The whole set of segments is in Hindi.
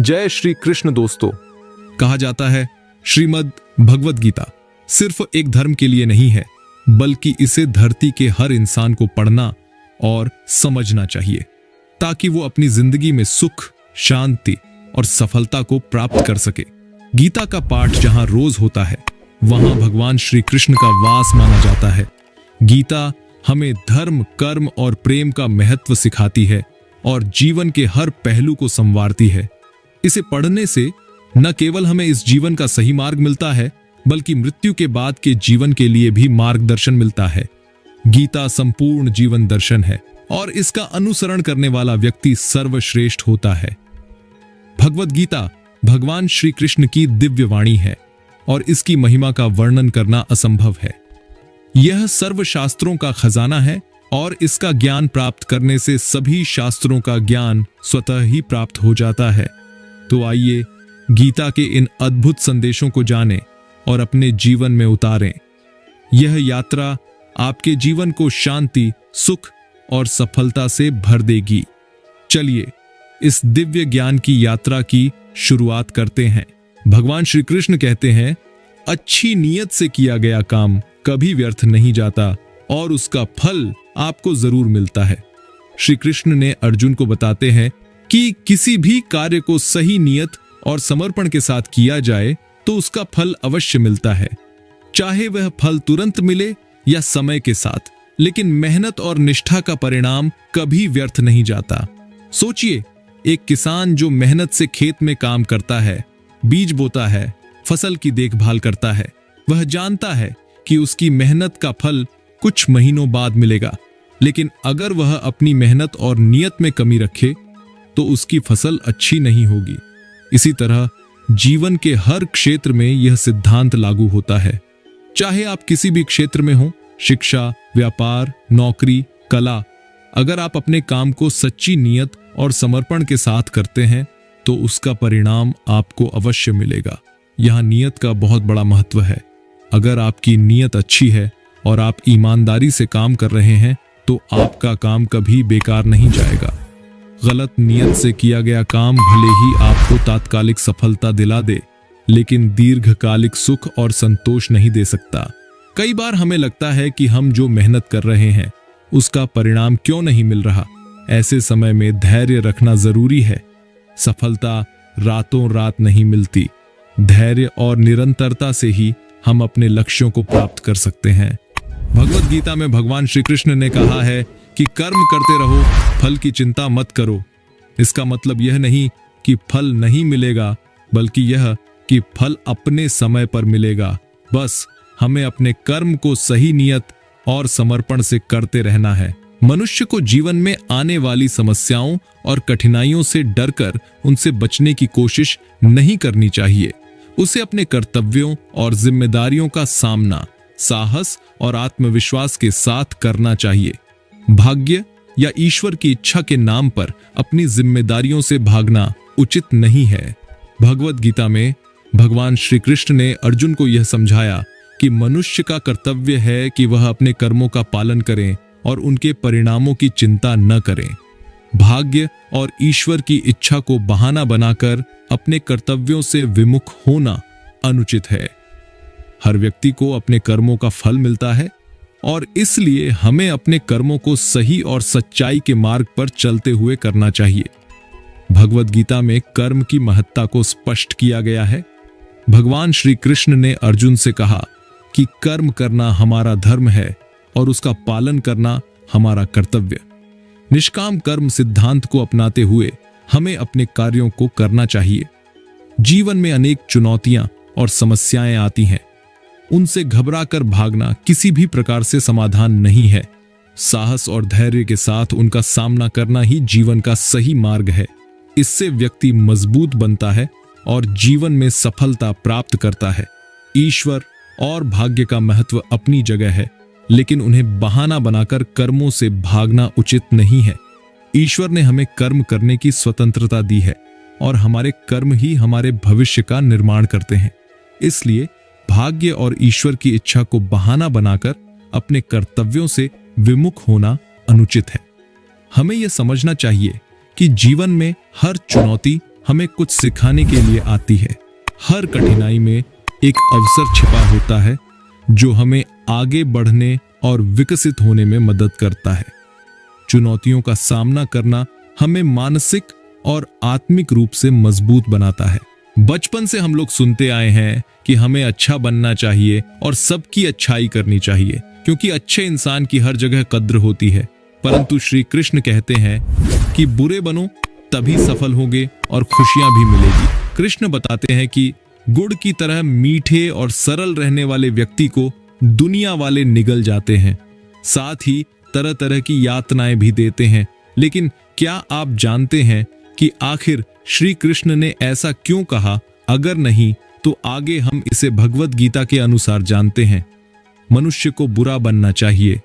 जय श्री कृष्ण दोस्तों। कहा जाता है श्रीमद् भगवद गीता सिर्फ एक धर्म के लिए नहीं है, बल्कि इसे धरती के हर इंसान को पढ़ना और समझना चाहिए ताकि वो अपनी जिंदगी में सुख, शांति और सफलता को प्राप्त कर सके। गीता का पाठ जहां रोज होता है, वहां भगवान श्री कृष्ण का वास माना जाता है। गीता हमें धर्म, कर्म और प्रेम का महत्व सिखाती है और जीवन के हर पहलू को संवारती है। इसे पढ़ने से न केवल हमें इस जीवन का सही मार्ग मिलता है, बल्कि मृत्यु के बाद के जीवन के लिए भी मार्गदर्शन मिलता है। गीता संपूर्ण जीवन दर्शन है और इसका अनुसरण करने वाला व्यक्ति सर्वश्रेष्ठ होता है। भगवद गीता भगवान श्री कृष्ण की दिव्य वाणी है और इसकी महिमा का वर्णन करना असंभव है। यह सर्व शास्त्रों का खजाना है और इसका ज्ञान प्राप्त करने से सभी शास्त्रों का ज्ञान स्वतः ही प्राप्त हो जाता है। तो आइए गीता के इन अद्भुत संदेशों को जानें और अपने जीवन में उतारें। यह यात्रा आपके जीवन को शांति, सुख और सफलता से भर देगी। चलिए इस दिव्य ज्ञान की यात्रा की शुरुआत करते हैं। भगवान श्री कृष्ण कहते हैं, अच्छी नीयत से किया गया काम कभी व्यर्थ नहीं जाता और उसका फल आपको जरूर मिलता है। श्री कृष्ण ने अर्जुन को बताते हैं कि किसी भी कार्य को सही नियत और समर्पण के साथ किया जाए तो उसका फल अवश्य मिलता है, चाहे वह फल तुरंत मिले या समय के साथ, लेकिन मेहनत और निष्ठा का परिणाम कभी व्यर्थ नहीं जाता। सोचिए, एक किसान जो मेहनत से खेत में काम करता है, बीज बोता है, फसल की देखभाल करता है, वह जानता है कि उसकी मेहनत का फल कुछ महीनों बाद मिलेगा, लेकिन अगर वह अपनी मेहनत और नियत में कमी रखे तो उसकी फसल अच्छी नहीं होगी। इसी तरह जीवन के हर क्षेत्र में यह सिद्धांत लागू होता है। चाहे आप किसी भी क्षेत्र में हो, शिक्षा, व्यापार, नौकरी, कला, अगर आप अपने काम को सच्ची नियत और समर्पण के साथ करते हैं तो उसका परिणाम आपको अवश्य मिलेगा। यहाँ नियत का बहुत बड़ा महत्व है। अगर आपकी नियत अच्छी है और आप ईमानदारी से काम कर रहे हैं तो आपका काम कभी बेकार नहीं जाएगा। गलत नियत से किया गया काम भले ही आपको तात्कालिक सफलता दिला दे, लेकिन दीर्घकालिक सुख और संतोष नहीं दे सकता। कई बार हमें लगता है कि हम जो मेहनत कर रहे हैं उसका परिणाम क्यों नहीं मिल रहा। ऐसे समय में धैर्य रखना जरूरी है। सफलता रातों रात नहीं मिलती। धैर्य और निरंतरता से ही हम अपने लक्ष्यों को प्राप्त कर सकते हैं। भगवद गीता में भगवान श्री कृष्ण ने कहा है कि कर्म करते रहो, फल की चिंता मत करो। इसका मतलब यह नहीं कि फल नहीं मिलेगा, बल्कि यह कि फल अपने समय पर मिलेगा। बस हमें अपने कर्म को सही नियत और समर्पण से करते रहना है। मनुष्य को जीवन में आने वाली समस्याओं और कठिनाइयों से डरकर उनसे बचने की कोशिश नहीं करनी चाहिए। उसे अपने कर्तव्यों और जिम्मेदारियों का सामना साहस और आत्मविश्वास के साथ करना चाहिए। भाग्य या ईश्वर की इच्छा के नाम पर अपनी जिम्मेदारियों से भागना उचित नहीं है। भगवद गीता में भगवान श्री कृष्ण ने अर्जुन को यह समझाया कि मनुष्य का कर्तव्य है कि वह अपने कर्मों का पालन करें और उनके परिणामों की चिंता न करें। भाग्य और ईश्वर की इच्छा को बहाना बनाकर अपने कर्तव्यों से विमुख होना अनुचित है। हर व्यक्ति को अपने कर्मों का फल मिलता है और इसलिए हमें अपने कर्मों को सही और सच्चाई के मार्ग पर चलते हुए करना चाहिए। भगवद गीता में कर्म की महत्ता को स्पष्ट किया गया है। भगवान श्री कृष्ण ने अर्जुन से कहा कि कर्म करना हमारा धर्म है और उसका पालन करना हमारा कर्तव्य। निष्काम कर्म सिद्धांत को अपनाते हुए हमें अपने कार्यों को करना चाहिए। जीवन में अनेक चुनौतियां और समस्याएं आती हैं। उनसे घबराकर भागना किसी भी प्रकार से समाधान नहीं है। साहस और धैर्य के साथ उनका सामना करना ही जीवन का सही मार्ग है। इससे व्यक्ति मजबूत बनता है और जीवन में सफलता प्राप्त करता है। ईश्वर और भाग्य का महत्व अपनी जगह है, लेकिन उन्हें बहाना बनाकर कर्मों से भागना उचित नहीं है। ईश्वर ने हमें कर्म करने की स्वतंत्रता दी है और हमारे कर्म ही हमारे भविष्य का निर्माण करते हैं। इसलिए भाग्य और ईश्वर की इच्छा को बहाना बनाकर अपने कर्तव्यों से विमुख होना अनुचित है। हमें यह समझना चाहिए कि जीवन में हर चुनौती हमें कुछ सिखाने के लिए आती है। हर कठिनाई में एक अवसर छिपा होता है जो हमें आगे बढ़ने और विकसित होने में मदद करता है। चुनौतियों का सामना करना हमें मानसिक और आत्मिक रूप से मजबूत बनाता है। बचपन से हम लोग सुनते आए हैं कि हमें अच्छा बनना चाहिए और सबकी अच्छाई करनी चाहिए, क्योंकि अच्छे इंसान की हर जगह कद्र होती है। परंतु श्री कृष्ण कहते हैं कि बुरे बनो तभी सफल होगे और खुशियां भी मिलेगी। कृष्ण बताते हैं कि गुड़ की तरह मीठे और सरल रहने वाले व्यक्ति को दुनिया वाले निगल जाते हैं, साथ ही तरह तरह की यातनाएं भी देते हैं। लेकिन क्या आप जानते हैं कि आखिर श्री कृष्ण ने ऐसा क्यों कहा? अगर नहीं तो आगे हम इसे भगवत गीता के अनुसार जानते हैं। मनुष्य को बुरा बनना चाहिए,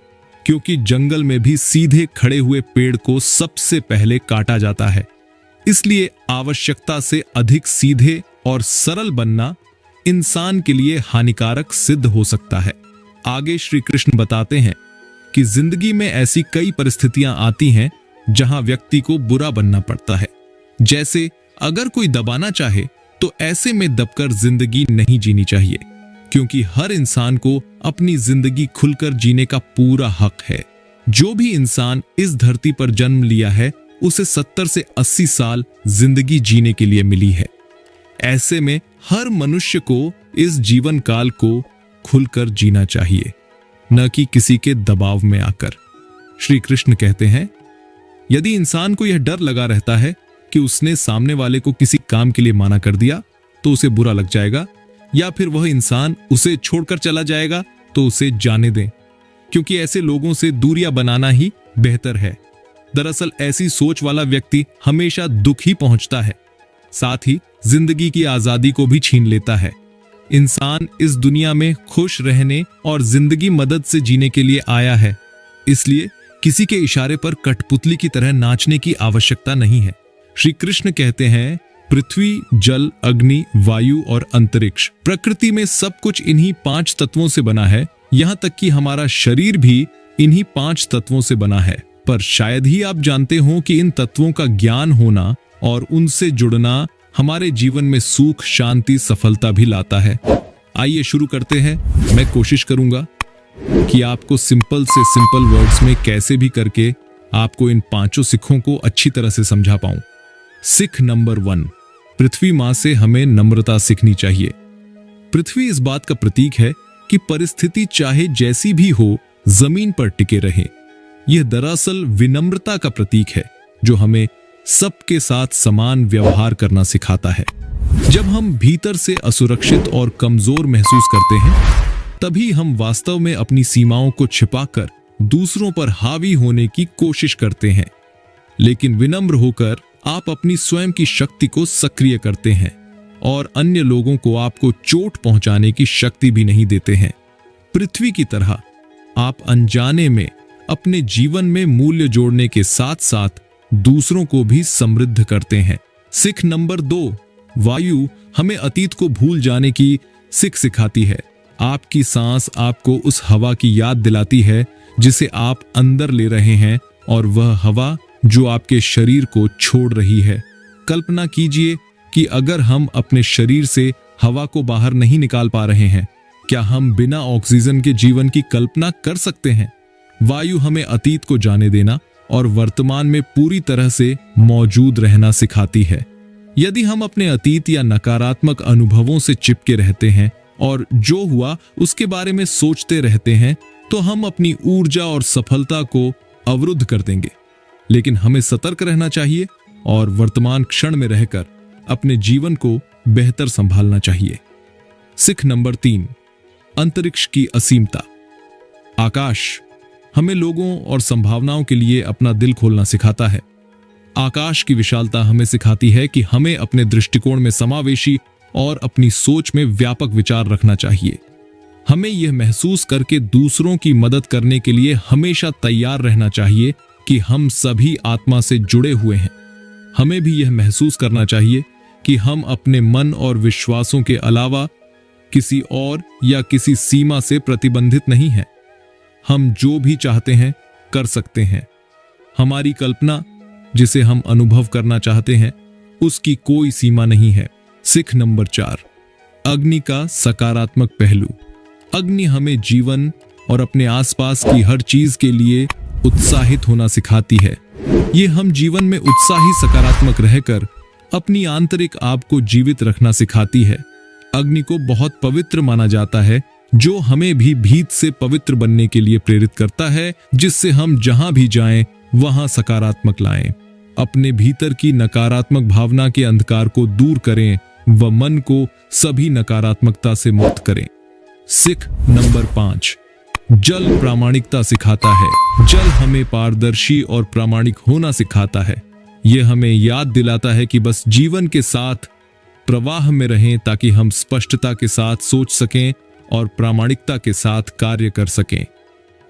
क्योंकि जंगल में भी सीधे खड़े हुए पेड़ को सबसे पहले काटा जाता है। इसलिए आवश्यकता से अधिक सीधे और सरल बनना इंसान के लिए हानिकारक सिद्ध हो सकता है। आगे श्री कृष्ण बताते हैं कि जिंदगी में ऐसी कई परिस्थितियां आती हैं जहां व्यक्ति को बुरा बनना पड़ता है। जैसे अगर कोई दबाना चाहे तो ऐसे में दबकर जिंदगी नहीं जीनी चाहिए, क्योंकि हर इंसान को अपनी जिंदगी खुलकर जीने का पूरा हक है। जो भी इंसान इस धरती पर जन्म लिया है उसे 70 से 80 साल जिंदगी जीने के लिए मिली है। ऐसे में हर मनुष्य को इस जीवन काल को खुलकर जीना चाहिए, न कि किसी के दबाव में आकर। श्री कृष्ण कहते हैं, यदि इंसान को यह डर लगा रहता है कि उसने सामने वाले को किसी काम के लिए माना कर दिया तो उसे बुरा लग जाएगा, या फिर वह इंसान उसे छोड़कर चला जाएगा, तो उसे जाने दें, क्योंकि ऐसे लोगों से दूरियां बनाना ही बेहतर है। दरअसल ऐसी सोच वाला व्यक्ति हमेशा दुख ही पहुंचता है, साथ ही जिंदगी की आजादी को भी छीन लेता है। इंसान इस दुनिया में खुश रहने और जिंदगी मदद से जीने के लिए आया है, इसलिए किसी के इशारे पर कठपुतली की तरह नाचने की आवश्यकता नहीं है। श्री कृष्ण कहते हैं, पृथ्वी, जल, अग्नि, वायु और अंतरिक्ष, प्रकृति में सब कुछ इन्हीं 5 तत्वों से बना है। यहां तक कि हमारा शरीर भी इन्हीं 5 तत्वों से बना है। पर शायद ही आप जानते हो कि इन तत्वों का ज्ञान होना और उनसे जुड़ना हमारे जीवन में सुख, शांति, सफलता भी लाता है। आइए शुरू करते हैं। मैं कोशिश करूंगा कि आपको सिंपल से सिंपल वर्ड्स में कैसे भी करके आपको इन 5 सिखों को अच्छी तरह से समझा पाऊं। सिख नंबर 1, पृथ्वी मां से हमें नम्रता सीखनी चाहिए। पृथ्वी इस बात का प्रतीक है कि परिस्थिति चाहे जैसी भी हो, जमीन पर टिके रहे। यह दरअसल विनम्रता का प्रतीक है जो हमें सबके साथ समान व्यवहार करना सिखाता है। जब हम भीतर से असुरक्षित और कमजोर महसूस करते हैं, तभी हम वास्तव में अपनी सीमाओं को छिपाकर दूसरों पर हावी होने की कोशिश करते हैं। लेकिन विनम्र होकर आप अपनी स्वयं की शक्ति को सक्रिय करते हैं और अन्य लोगों को आपको चोट पहुंचाने की शक्ति भी नहीं देते हैं। पृथ्वी की तरह आप अनजाने में अपने जीवन में मूल्य जोड़ने के साथ साथ दूसरों को भी समृद्ध करते हैं। सिख नंबर 2, वायु हमें अतीत को भूल जाने की सिख सिखाती है। आपकी सांस आपको उस हवा की याद दिलाती है जिसे आप अंदर ले रहे हैं, और वह हवा जो आपके शरीर को छोड़ रही है। कल्पना कीजिए कि अगर हम अपने शरीर से हवा को बाहर नहीं निकाल पा रहे हैं, क्या हम बिना ऑक्सीजन के जीवन की कल्पना कर सकते हैं? वायु हमें अतीत को जाने देना और वर्तमान में पूरी तरह से मौजूद रहना सिखाती है। यदि हम अपने अतीत या नकारात्मक अनुभवों से चिपके रहते हैं और जो हुआ उसके बारे में सोचते रहते हैं, तो हम अपनी ऊर्जा और सफलता को अवरुद्ध कर देंगे। लेकिन हमें सतर्क रहना चाहिए और वर्तमान क्षण में रहकर अपने जीवन को बेहतर संभालना चाहिए। सिख नंबर 3, अंतरिक्ष की असीमता। आकाश हमें लोगों और संभावनाओं के लिए अपना दिल खोलना सिखाता है। आकाश की विशालता हमें सिखाती है कि हमें अपने दृष्टिकोण में समावेशी और अपनी सोच में व्यापक विचार रखना चाहिए। हमें यह महसूस करके दूसरों की मदद करने के लिए हमेशा तैयार रहना चाहिए कि हम सभी आत्मा से जुड़े हुए हैं। हमें भी यह महसूस करना चाहिए कि हम अपने मन और विश्वासों के अलावा किसी और या किसी सीमा से प्रतिबंधित नहीं हैं। हम जो भी चाहते हैं कर सकते हैं। हमारी कल्पना, जिसे हम अनुभव करना चाहते हैं, उसकी कोई सीमा नहीं है। सिख नंबर 4, अग्नि का सकारात्मक पहलू। अग्नि हमें जीवन और अपने आसपास की हर चीज के लिए उत्साहित होना सिखाती है। ये हम जीवन में उत्साही सकारात्मक रहकर अपनी आंतरिक आप को जीवित रखना सिखाती है। अग्नि को बहुत पवित्र माना जाता है, जो हमें भी भीतर से पवित्र बनने के लिए प्रेरित करता है, जिससे हम जहां भी जाएं वहां सकारात्मक लाएं। अपने भीतर की नकारात्मक भावना के अंधकार को दूर करें व मन को सभी नकारात्मकता से मुक्त करें। सिख नंबर 5, जल प्रामाणिकता सिखाता है। जल हमें पारदर्शी और प्रामाणिक होना सिखाता है। यह हमें याद दिलाता है कि बस जीवन के साथ प्रवाह में रहें ताकि हम स्पष्टता के साथ सोच सकें और प्रामाणिकता के साथ कार्य कर सकें।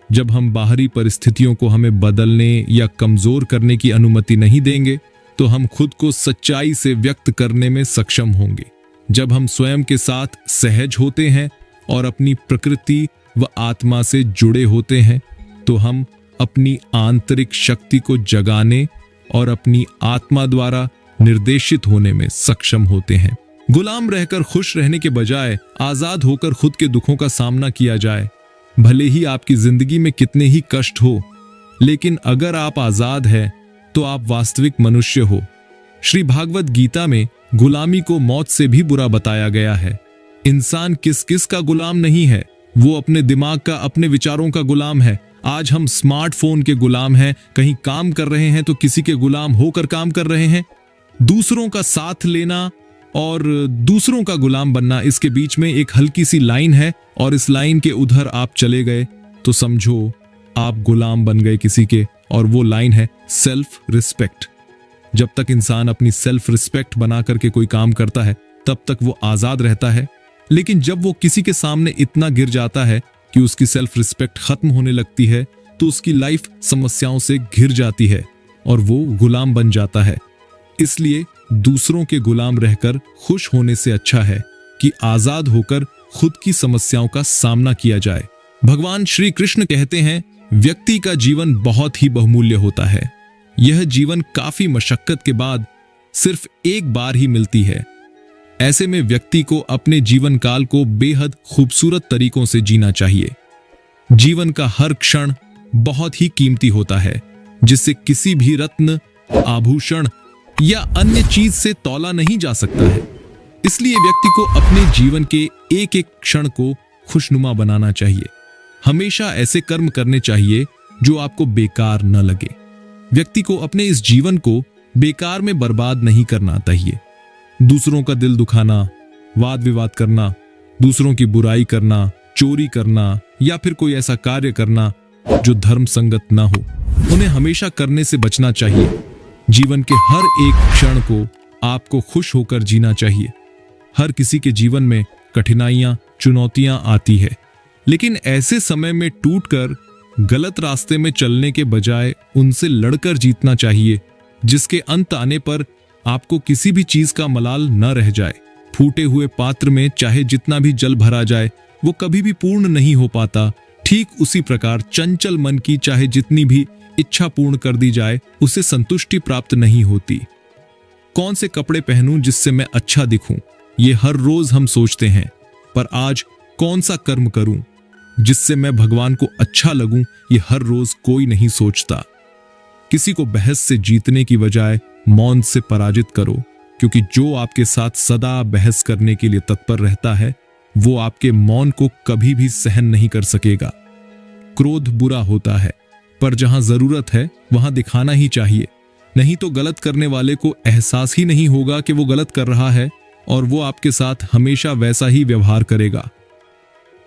जब हम बाहरी परिस्थितियों को हमें बदलने या कमजोर करने की अनुमति नहीं देंगे, तो हम खुद को सच्चाई से व्यक्त करने में सक्षम होंगे। जब हम स्वयं के साथ सहज होते हैं और अपनी प्रकृति व आत्मा से जुड़े होते हैं, तो हम अपनी आंतरिक शक्ति को जगाने और अपनी आत्मा द्वारा निर्देशित होने में सक्षम होते हैं। गुलाम रहकर खुश रहने के बजाय आजाद होकर खुद के दुखों का सामना किया जाए। भले ही आपकी जिंदगी में कितने ही कष्ट हो, लेकिन अगर आप आजाद हैं तो आप वास्तविक मनुष्य हो। श्री भागवत गीता में गुलामी को मौत से भी बुरा बताया गया है। इंसान किस किस का गुलाम नहीं है, वो अपने दिमाग का, अपने विचारों का गुलाम है। आज हम स्मार्टफोन के गुलाम हैं, कहीं काम कर रहे हैं तो किसी के गुलाम होकर काम कर रहे हैं। दूसरों का साथ लेना और दूसरों का गुलाम बनना, इसके बीच में एक हल्की सी लाइन है, और इस लाइन के उधर आप चले गए तो समझो आप गुलाम बन गए किसी के, और वो लाइन है सेल्फ रिस्पेक्ट। जब तक इंसान अपनी सेल्फ रिस्पेक्ट बना करके कोई काम करता है, तब तक वो आजाद रहता है। लेकिन जब वो किसी के सामने इतना गिर जाता है कि उसकी सेल्फ रिस्पेक्ट खत्म होने लगती है, तो उसकी लाइफ समस्याओं से घिर जाती है और वो गुलाम बन जाता है। इसलिए दूसरों के गुलाम रहकर खुश होने से अच्छा है कि आजाद होकर खुद की समस्याओं का सामना किया जाए। भगवान श्री कृष्ण कहते हैं, व्यक्ति का जीवन बहुत ही बहुमूल्य होता है। यह जीवन काफी मशक्कत के बाद सिर्फ एक बार ही मिलती है। ऐसे में व्यक्ति को अपने जीवन काल को बेहद खूबसूरत तरीकों से जीना चाहिए। जीवन का हर क्षण बहुत ही कीमती होता है, जिससे किसी भी रत्न, आभूषण या अन्य चीज से तौला नहीं जा सकता है। इसलिए व्यक्ति को अपने जीवन के एक एक क्षण को खुशनुमा बनाना चाहिए। हमेशा ऐसे कर्म करने चाहिए जो आपको बेकार न लगे। व्यक्ति को अपने इस जीवन को बेकार में बर्बाद नहीं करना चाहिए। दूसरों का दिल दुखाना, वाद विवाद करना, दूसरों की बुराई करना, चोरी करना या फिर कोई ऐसा कार्य करना जो धर्म संगत ना हो, उन्हें हमेशा करने से बचना चाहिए। जीवन के हर एक क्षण को आपको खुश होकर जीना चाहिए। हर किसी के जीवन में कठिनाइयां, चुनौतियां आती है, लेकिन ऐसे समय में टूटकर गलत रास्ते में चलने के बजाय उनसे लड़कर जीतना चाहिए, जिसके अंत आने पर आपको किसी भी चीज का मलाल न रह जाए। फूटे हुए पात्र में चाहे जितना भी जल भरा जाए, वो कभी भी पूर्ण नहीं हो पाता। ठीक उसी प्रकार चंचल मन की चाहे जितनी भी इच्छा पूर्ण कर दी जाए, उसे संतुष्टि प्राप्त नहीं होती। कौन से कपड़े पहनूं जिससे मैं अच्छा दिखूं, ये हर रोज हम सोचते हैं, पर आज कौन सा कर्म करूं जिससे मैं भगवान को अच्छा लगूं, ये हर रोज कोई नहीं सोचता। किसी को बहस से जीतने की बजाय मौन से पराजित करो, क्योंकि जो आपके साथ सदा बहस करने के लिए तत्पर रहता है, वो आपके मौन को कभी भी सहन नहीं कर सकेगा। क्रोध बुरा होता है, पर जहां जरूरत है वहां दिखाना ही चाहिए, नहीं तो गलत करने वाले को एहसास ही नहीं होगा कि वो गलत कर रहा है, और वो आपके साथ हमेशा वैसा ही व्यवहार करेगा।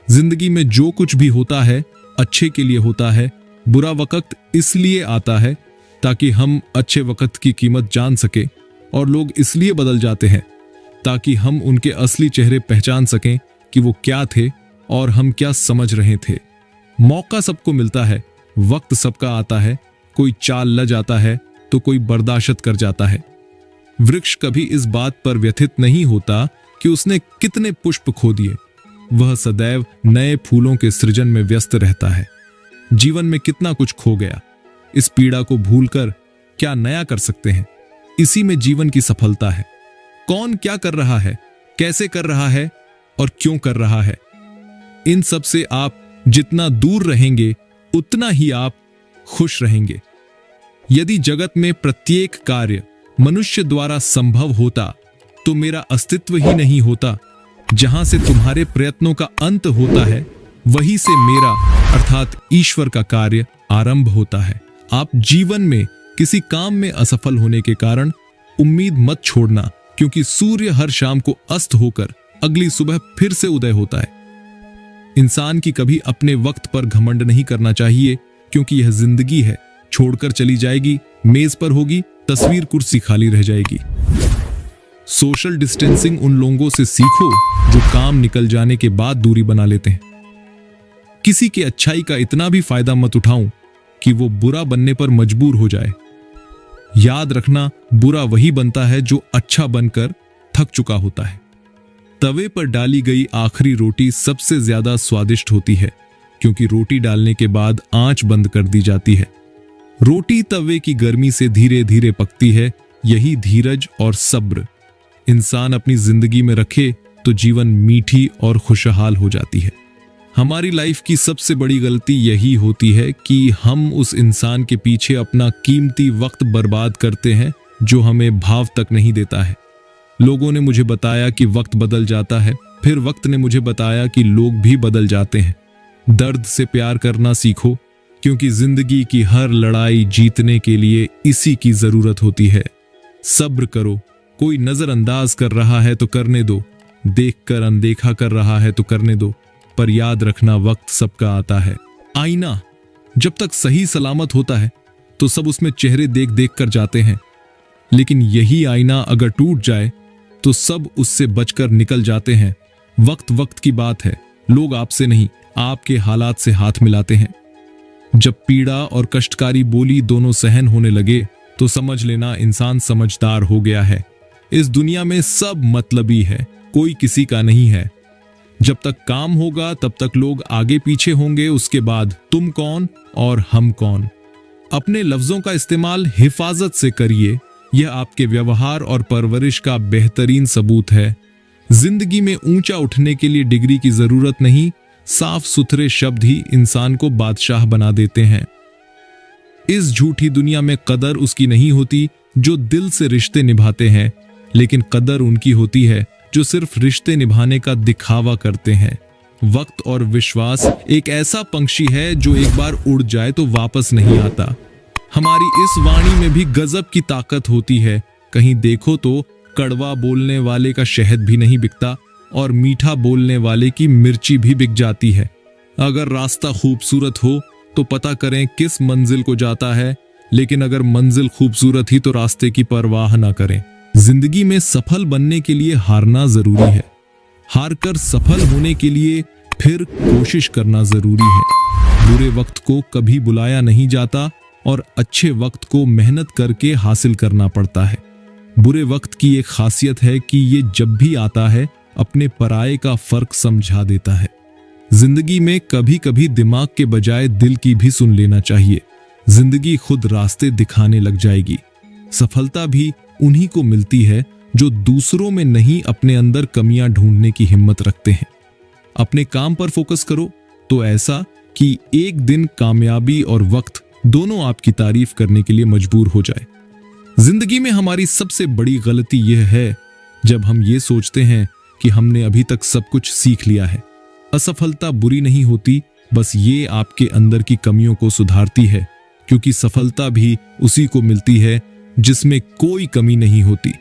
जिंदगी में जो कुछ भी होता है अच्छे के लिए होता है। बुरा वक्त इसलिए आता है ताकि हम अच्छे वक्त की कीमत जान सके, और लोग इसलिए बदल जाते हैं ताकि हम उनके असली चेहरे पहचान सकें कि वो क्या थे और हम क्या समझ रहे थे। मौका सबको मिलता है, वक्त सबका आता है, कोई चाल ल जाता है तो कोई बर्दाश्त कर जाता है। वृक्ष कभी इस बात पर व्यथित नहीं होता कि उसने कितने पुष्प खो दिए, वह सदैव नए फूलों के सृजन में व्यस्त रहता है। जीवन में कितना कुछ खो गया, इस पीड़ा को भूलकर क्या नया कर सकते हैं। इसी में जीवन की सफलता है। कौन क्या कर रहा है, कैसे कर रहा है और क्यों कर रहा है, इन सब से आप जितना दूर रहेंगे उतना ही आप खुश रहेंगे। यदि जगत में प्रत्येक कार्य मनुष्य द्वारा संभव होता तो मेरा अस्तित्व ही नहीं होता। जहां से तुम्हारे प्रयत्नों का अंत होता है वहीं से मेरा अर्थात ईश्वर का कार्य आरंभ होता है। आप जीवन में किसी काम में असफल होने के कारण उम्मीद मत छोड़ना, क्योंकि सूर्य हर शाम को अस्त होकर अगली सुबह फिर से उदय होता है। इंसान की कभी अपने वक्त पर घमंड नहीं करना चाहिए, क्योंकि यह जिंदगी है, छोड़कर चली जाएगी, मेज पर होगी, तस्वीर कुर्सी खाली रह जाएगी। सोशल डिस्टेंसिंग उन लोगों से सीखो जो काम निकल जाने के बाद दूरी बना लेते हैं। किसी की अच्छाई का इतना भी फायदा मत उठाऊं कि वो बुरा बनने पर मजबूर हो जाए। याद रखना, बुरा वही बनता है जो अच्छा बनकर थक चुका होता है। तवे पर डाली गई आखिरी रोटी सबसे ज्यादा स्वादिष्ट होती है, क्योंकि रोटी डालने के बाद आंच बंद कर दी जाती है। रोटी तवे की गर्मी से धीरे धीरे पकती है। यही धीरज और सब्र इंसान अपनी जिंदगी में रखे तो जीवन मीठी और खुशहाल हो जाती है। हमारी लाइफ की सबसे बड़ी गलती यही होती है कि हम उस इंसान के पीछे अपना कीमती वक्त बर्बाद करते हैं जो हमें भाव तक नहीं देता है। लोगों ने मुझे बताया कि वक्त बदल जाता है, फिर वक्त ने मुझे बताया कि लोग भी बदल जाते हैं। दर्द से प्यार करना सीखो, क्योंकि जिंदगी की हर लड़ाई जीतने के लिए इसी की जरूरत होती है। सब्र करो, कोई नजरअंदाज कर रहा है तो करने दो, देखकर अनदेखा कर रहा है तो करने दो, पर याद रखना वक्त सबका आता है। आईना जब तक सही सलामत होता है तो सब उसमें चेहरे देख देख कर जाते हैं, लेकिन यही आईना अगर टूट जाए तो सब उससे बचकर निकल जाते हैं। वक्त वक्त की बात है, लोग आपसे नहीं आपके हालात से हाथ मिलाते हैं। जब पीड़ा और कष्टकारी बोली दोनों सहन होने लगे तो समझ लेना इंसान समझदार हो गया है। इस दुनिया में सब मतलबी है, कोई किसी का नहीं है। जब तक काम होगा तब तक लोग आगे पीछे होंगे, उसके बाद तुम कौन और हम कौन। अपने लफ्जों का इस्तेमाल हिफाजत से करिए, यह आपके व्यवहार और परवरिश का बेहतरीन सबूत है। जिंदगी में ऊंचा उठने के लिए डिग्री की जरूरत नहीं, साफ सुथरे शब्द ही इंसान को बादशाह बना देते हैं। इस झूठी दुनिया में कदर उसकी नहीं होती जो दिल से रिश्ते निभाते हैं, लेकिन कदर उनकी होती है जो सिर्फ रिश्ते निभाने का दिखावा करते हैं। वक्त और विश्वास एक ऐसा पंछी है जो एक बार उड़ जाए तो वापस नहीं आता। हमारी इस वाणी में भी गजब की ताकत होती है। कहीं देखो तो कड़वा बोलने वाले का शहद भी नहीं बिकता और मीठा बोलने वाले की मिर्ची भी बिक जाती है। अगर रास्ता खूबसूरत हो तो पता करें किस मंजिल को जाता है, लेकिन अगर मंजिल खूबसूरत ही तो रास्ते की परवाह ना करें। जिंदगी में सफल बनने के लिए हारना जरूरी है, हारकर सफल होने के लिए फिर कोशिश करना जरूरी है। बुरे वक्त को कभी बुलाया नहीं जाता और अच्छे वक्त को मेहनत करके हासिल करना पड़ता है। बुरे वक्त की एक खासियत है कि ये जब भी आता है अपने पराये का फर्क समझा देता है। जिंदगी में कभी कभी दिमाग के बजाय दिल की भी सुन लेना चाहिए। जिंदगी खुद रास्ते दिखाने लग जाएगी। सफलता भी उन्हीं को मिलती है जो दूसरों में नहीं अपने अंदर कमियां ढूंढने की हिम्मत रखते हैं। अपने काम पर फोकस करो तो ऐसा कि एक दिन कामयाबी और वक्त दोनों आपकी तारीफ करने के लिए मजबूर हो जाए। जिंदगी में हमारी सबसे बड़ी गलती यह है जब हम ये सोचते हैं कि हमने अभी तक सब कुछ सीख लिया है। असफलता बुरी नहीं होती, बस ये आपके अंदर की कमियों को सुधारती है, क्योंकि सफलता भी उसी को मिलती है जिसमें कोई कमी नहीं होती।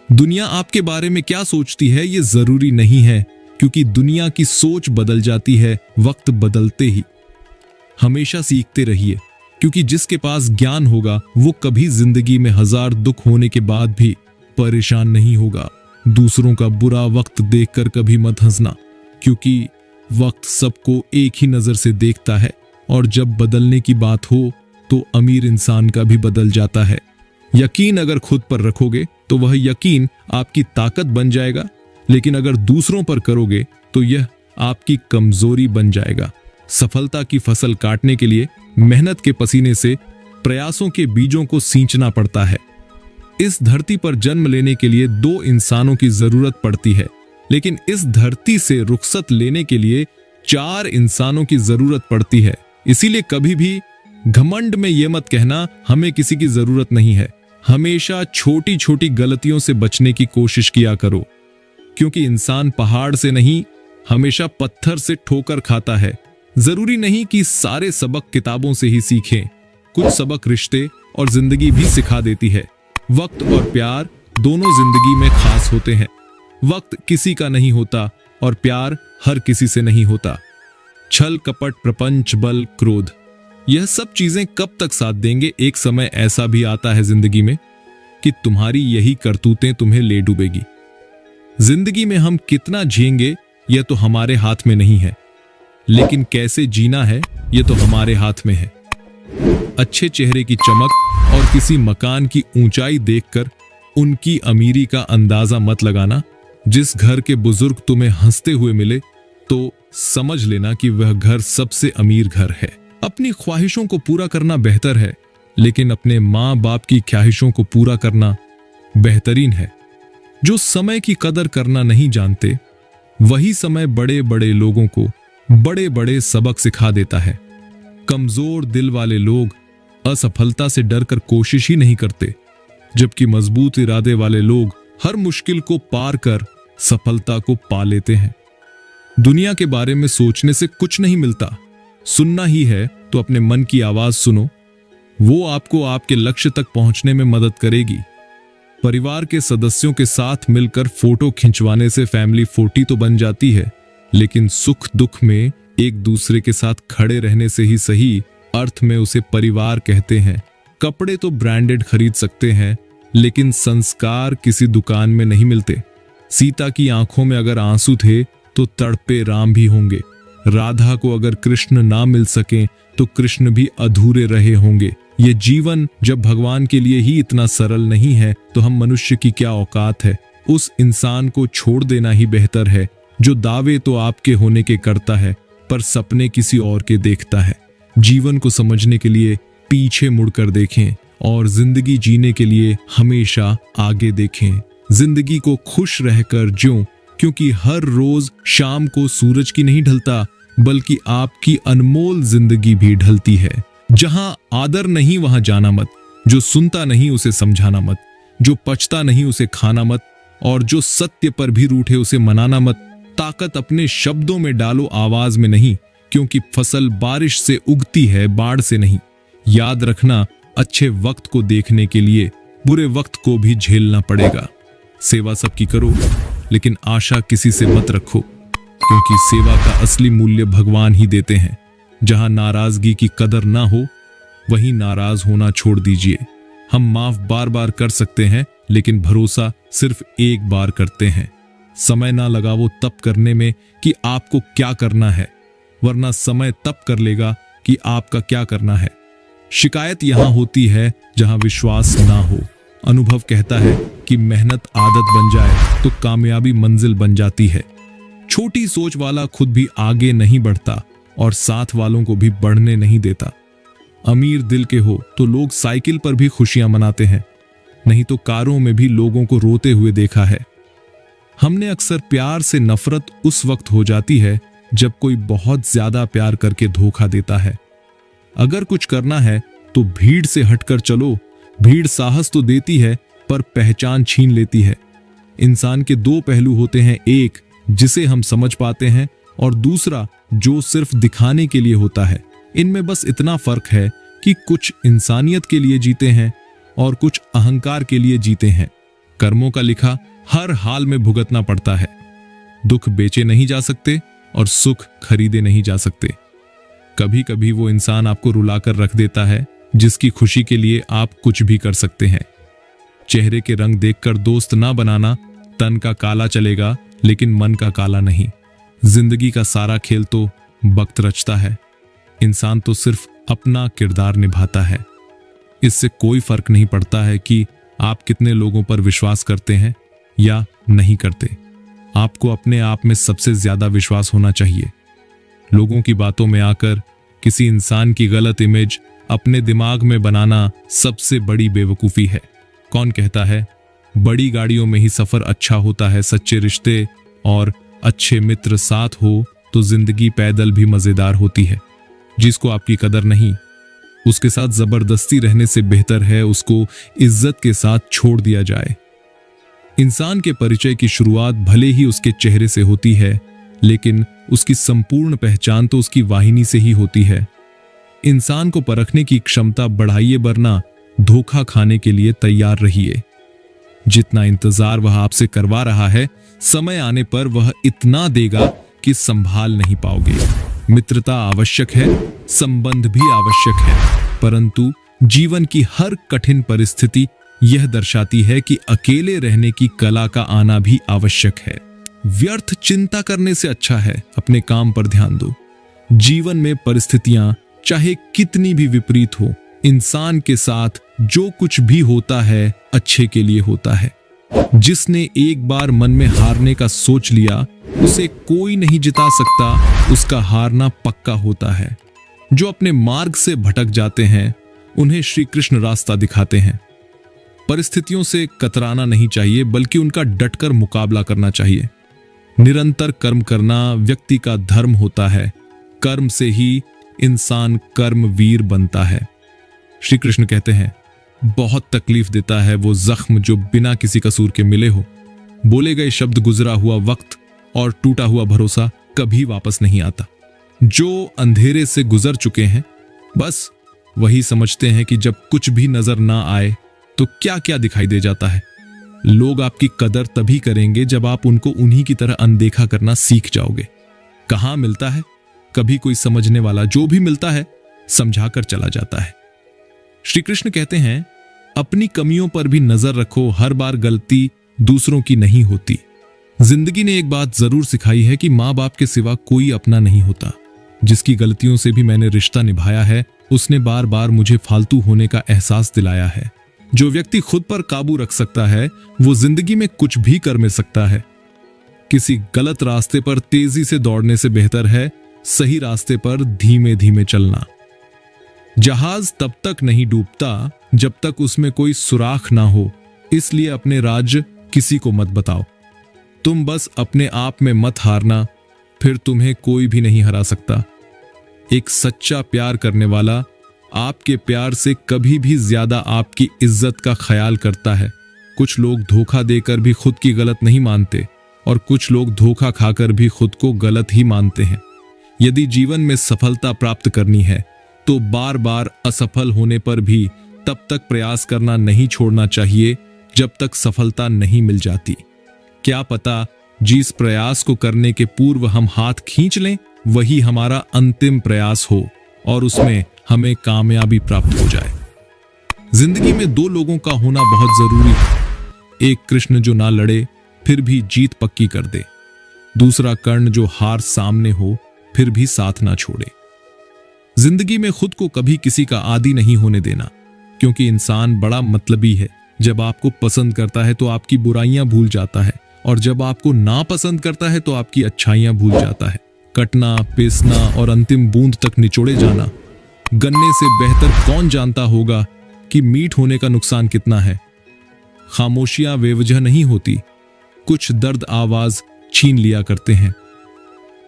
दुनिया आपके बारे में क्या सोचती है ये जरूरी नहीं है, क्योंकि दुनिया की सोच बदल जाती है वक्त बदलते ही। हमेशा सीखते रहिए, क्योंकि जिसके पास ज्ञान होगा वो कभी जिंदगी में हजार दुख होने के बाद भी परेशान नहीं होगा। दूसरों का बुरा वक्त देखकर कभी मत हंसना, क्योंकि वक्त सबको एक ही नजर से देखता है और जब बदलने की बात हो तो अमीर इंसान का भी बदल जाता है। यकीन अगर खुद पर रखोगे तो वह यकीन आपकी ताकत बन जाएगा, लेकिन अगर दूसरों पर करोगे तो यह आपकी कमजोरी बन जाएगा। सफलता की फसल काटने के लिए मेहनत के पसीने से प्रयासों के बीजों को सींचना पड़ता है। इस धरती पर जन्म लेने के लिए 2 इंसानों की जरूरत पड़ती है, लेकिन इस धरती से रुखसत लेने के लिए 4 इंसानों की जरूरत पड़ती है। इसीलिए कभी भी घमंड में यह मत कहना हमें किसी की जरूरत नहीं है। हमेशा छोटी छोटी गलतियों से बचने की कोशिश किया करो, क्योंकि इंसान पहाड़ से नहीं, हमेशा पत्थर से ठोकर खाता है। जरूरी नहीं कि सारे सबक किताबों से ही सीखें, कुछ सबक रिश्ते और जिंदगी भी सिखा देती है। वक्त और प्यार दोनों जिंदगी में खास होते हैं। वक्त किसी का नहीं होता और प्यार हर किसी से नहीं होता। छल कपट प्रपंच बल क्रोध, यह सब चीजें कब तक साथ देंगे? एक समय ऐसा भी आता है जिंदगी में कि तुम्हारी यही करतूतें तुम्हें ले डूबेगी। जिंदगी में हम कितना जिएंगे यह तो हमारे हाथ में नहीं है, लेकिन कैसे जीना है यह तो हमारे हाथ में है। अच्छे चेहरे की चमक और किसी मकान की ऊंचाई देखकर उनकी अमीरी का अंदाजा मत लगाना। जिस घर के बुजुर्ग तुम्हें हंसते हुए मिले तो समझ लेना कि वह घर सबसे अमीर घर है। अपनी ख्वाहिशों को पूरा करना बेहतर है, लेकिन अपने माँ बाप की ख्वाहिशों को पूरा करना बेहतरीन है। जो समय की कदर करना नहीं जानते, वही समय बड़े बड़े लोगों को बड़े बड़े सबक सिखा देता है। कमजोर दिल वाले लोग असफलता से डरकर कोशिश ही नहीं करते, जबकि मजबूत इरादे वाले लोग हर मुश्किल को पार कर सफलता को पा लेते हैं। दुनिया के बारे में सोचने से कुछ नहीं मिलता, सुनना ही है तो अपने मन की आवाज सुनो, वो आपको आपके लक्ष्य तक पहुंचने में मदद करेगी। परिवार के सदस्यों के साथ मिलकर फोटो खिंचवाने से फैमिली फोटो तो बन जाती है, लेकिन सुख दुख में एक दूसरे के साथ खड़े रहने से ही सही अर्थ में उसे परिवार कहते हैं। कपड़े तो ब्रांडेड खरीद सकते हैं, लेकिन संस्कार किसी दुकान में नहीं मिलते। सीता की आंखों में अगर आंसू थे तो तड़पे राम भी होंगे। राधा को अगर कृष्ण ना मिल सके तो कृष्ण भी अधूरे रहे होंगे। ये जीवन जब भगवान के लिए ही इतना सरल नहीं है तो हम मनुष्य की क्या औकात है। उस इंसान को छोड़ देना ही बेहतर है जो दावे तो आपके होने के करता है पर सपने किसी और के देखता है। जीवन को समझने के लिए पीछे मुड़कर देखें और जिंदगी जीने के लिए हमेशा आगे देखें। जिंदगी को खुश रहकर ज्यों, क्योंकि हर रोज शाम को सूरज की नहीं ढलता, बल्कि आपकी अनमोल जिंदगी भी ढलती है। जहां आदर नहीं वहां जाना मत, जो सुनता नहीं उसे समझाना मत, जो पचता नहीं उसे खाना मत, और जो सत्य पर भी रूठे उसे मनाना मत। ताकत अपने शब्दों में डालो, आवाज में नहीं, क्योंकि फसल बारिश से उगती है, बाढ़ से नहीं। याद रखना, अच्छे वक्त को देखने के लिए बुरे वक्त को भी झेलना पड़ेगा। सेवा सबकी करो, लेकिन आशा किसी से मत रखो, क्योंकि सेवा का असली मूल्य भगवान ही देते हैं। जहां नाराजगी की कदर ना हो, वहीं नाराज होना छोड़ दीजिए। हम माफ बार बार कर सकते हैं, लेकिन भरोसा सिर्फ एक बार करते हैं। समय ना लगाओ तब करने में कि आपको क्या करना है, वरना समय तब कर लेगा कि आपका क्या करना है। शिकायत यहां होती है जहां विश्वास ना हो। अनुभव कहता है कि मेहनत आदत बन जाए तो कामयाबी मंजिल बन जाती है। छोटी सोच वाला खुद भी आगे नहीं बढ़ता और साथ वालों को भी बढ़ने नहीं देता। अमीर दिल के हो तो लोग साइकिल पर भी खुशियां मनाते हैं, नहीं तो कारों में भी लोगों को रोते हुए देखा है। हमने अक्सर प्यार से नफरत उस वक्त हो जाती है जब कोई बहुत ज्यादा प्यार करके धोखा देता है। अगर कुछ करना है तो भीड़ से हटकर चलो। भीड़ साहस तो देती है पर पहचान छीन लेती है। इंसान के 2 पहलू होते हैं, एक जिसे हम समझ पाते हैं और दूसरा जो सिर्फ दिखाने के लिए होता है। इनमें बस इतना फर्क है कि कुछ इंसानियत के लिए जीते हैं और कुछ अहंकार के लिए जीते हैं। कर्मों का लिखा हर हाल में भुगतना पड़ता है। दुख बेचे नहीं जा सकते और सुख खरीदे नहीं जा सकते। कभी कभी वो इंसान आपको रुलाकर रख देता है जिसकी खुशी के लिए आप कुछ भी कर सकते हैं। चेहरे के रंग देखकर दोस्त ना बनाना। तन का काला चलेगा लेकिन मन का काला नहीं। जिंदगी का सारा खेल तो वक्त रचता है, इंसान तो सिर्फ अपना किरदार निभाता है। इससे कोई फर्क नहीं पड़ता है कि आप कितने लोगों पर विश्वास करते हैं या नहीं करते। आपको अपने आप में सबसे ज्यादा विश्वास होना चाहिए। लोगों की बातों में आकर किसी इंसान की गलत इमेज अपने दिमाग में बनाना सबसे बड़ी बेवकूफी है। कौन कहता है बड़ी गाड़ियों में ही सफर अच्छा होता है, सच्चे रिश्ते और अच्छे मित्र साथ हो तो जिंदगी पैदल भी मजेदार होती है। जिसको आपकी कदर नहीं, उसके साथ जबरदस्ती रहने से बेहतर है उसको इज्जत के साथ छोड़ दिया जाए। इंसान के परिचय की शुरुआत भले ही उसके चेहरे से होती है, लेकिन उसकी संपूर्ण पहचान तो उसकी वाहिनी से ही होती है। इंसान को परखने की क्षमता बढ़ाइए, वरना धोखा खाने के लिए तैयार रहिए। जितना इंतजार वह आपसे करवा रहा है, समय आने पर वह इतना देगा कि संभाल नहीं पाओगे। मित्रता आवश्यक है, संबंध भी आवश्यक है, परंतु जीवन की हर कठिन परिस्थिति यह दर्शाती है कि अकेले रहने की कला का आना भी आवश्यक है। व्यर्थ चिंता करने से अच्छा है अपने काम पर ध्यान दो। जीवन में परिस्थितियां चाहे कितनी भी विपरीत हो, इंसान के साथ जो कुछ भी होता है अच्छे के लिए होता है। जिसने एक बार मन में हारने का सोच लिया, उसे कोई नहीं जिता सकता, उसका हारना पक्का होता है। जो अपने मार्ग से भटक जाते हैं, उन्हें श्री कृष्ण रास्ता दिखाते हैं। परिस्थितियों से कतराना नहीं चाहिए, बल्कि उनका डटकर मुकाबला करना चाहिए। निरंतर कर्म करना व्यक्ति का धर्म होता है। कर्म से ही इंसान कर्मवीर बनता है। श्री कृष्ण कहते हैं, बहुत तकलीफ देता है वो जख्म जो बिना किसी कसूर के मिले हो। बोले गए शब्द, गुजरा हुआ वक्त और टूटा हुआ भरोसा कभी वापस नहीं आता। जो अंधेरे से गुजर चुके हैं, बस वही समझते हैं कि जब कुछ भी नजर ना आए तो क्या क्या दिखाई दे जाता है। लोग आपकी कदर तभी करेंगे जब आप उनको उन्हीं की तरह अनदेखा करना सीख जाओगे। कहां मिलता है कभी कोई समझने वाला, जो भी मिलता है समझाकर चला जाता है। श्री कृष्ण कहते हैं, अपनी कमियों पर भी नजर रखो, हर बार गलती दूसरों की नहीं होती। जिंदगी ने एक बात जरूर सिखाई है कि माँ बाप के सिवा कोई अपना नहीं होता। जिसकी गलतियों से भी मैंने रिश्ता निभाया है, उसने बार बार मुझे फालतू होने का एहसास दिलाया है। जो व्यक्ति खुद पर काबू रख सकता है, वो जिंदगी में कुछ भी कर मिल सकता है। किसी गलत रास्ते पर तेजी से दौड़ने से बेहतर है सही रास्ते पर धीमे धीमे चलना। जहाज तब तक नहीं डूबता जब तक उसमें कोई सुराख ना हो, इसलिए अपने राज किसी को मत बताओ। तुम बस अपने आप में मत हारना, फिर तुम्हें कोई भी नहीं हरा सकता। एक सच्चा प्यार करने वाला आपके प्यार से कभी भी ज्यादा आपकी इज्जत का ख्याल करता है। कुछ लोग धोखा देकर भी खुद की गलत नहीं मानते, और कुछ लोग धोखा खाकर भी खुद को गलत ही मानते हैं। यदि जीवन में सफलता प्राप्त करनी है, तो बार बार असफल होने पर भी तब तक प्रयास करना नहीं छोड़ना चाहिए जब तक सफलता नहीं मिल जाती। क्या पता जिस प्रयास को करने के पूर्व हम हाथ खींच लें, वही हमारा अंतिम प्रयास हो और उसमें हमें कामयाबी प्राप्त हो जाए। जिंदगी में दो लोगों का होना बहुत जरूरी है। एक कृष्ण जो ना लड़े फिर भी जीत पक्की कर दे, दूसरा कर्ण जो हार सामने हो फिर भी साथ ना छोड़े। जिंदगी में खुद को कभी किसी का आदी नहीं होने देना, क्योंकि इंसान बड़ा मतलबी है। जब आपको पसंद करता है तो आपकी बुराइयां भूल जाता है, और जब आपको नापसंद करता है तो आपकी अच्छाइयां भूल जाता है। कटना, पीसना और अंतिम बूंद तक निचोड़े जाना। गन्ने से बेहतर कौन जानता होगा कि मीठ होने का नुकसान कितना है। खामोशियां बेवजह नहीं होती, कुछ दर्द आवाज छीन लिया करते हैं।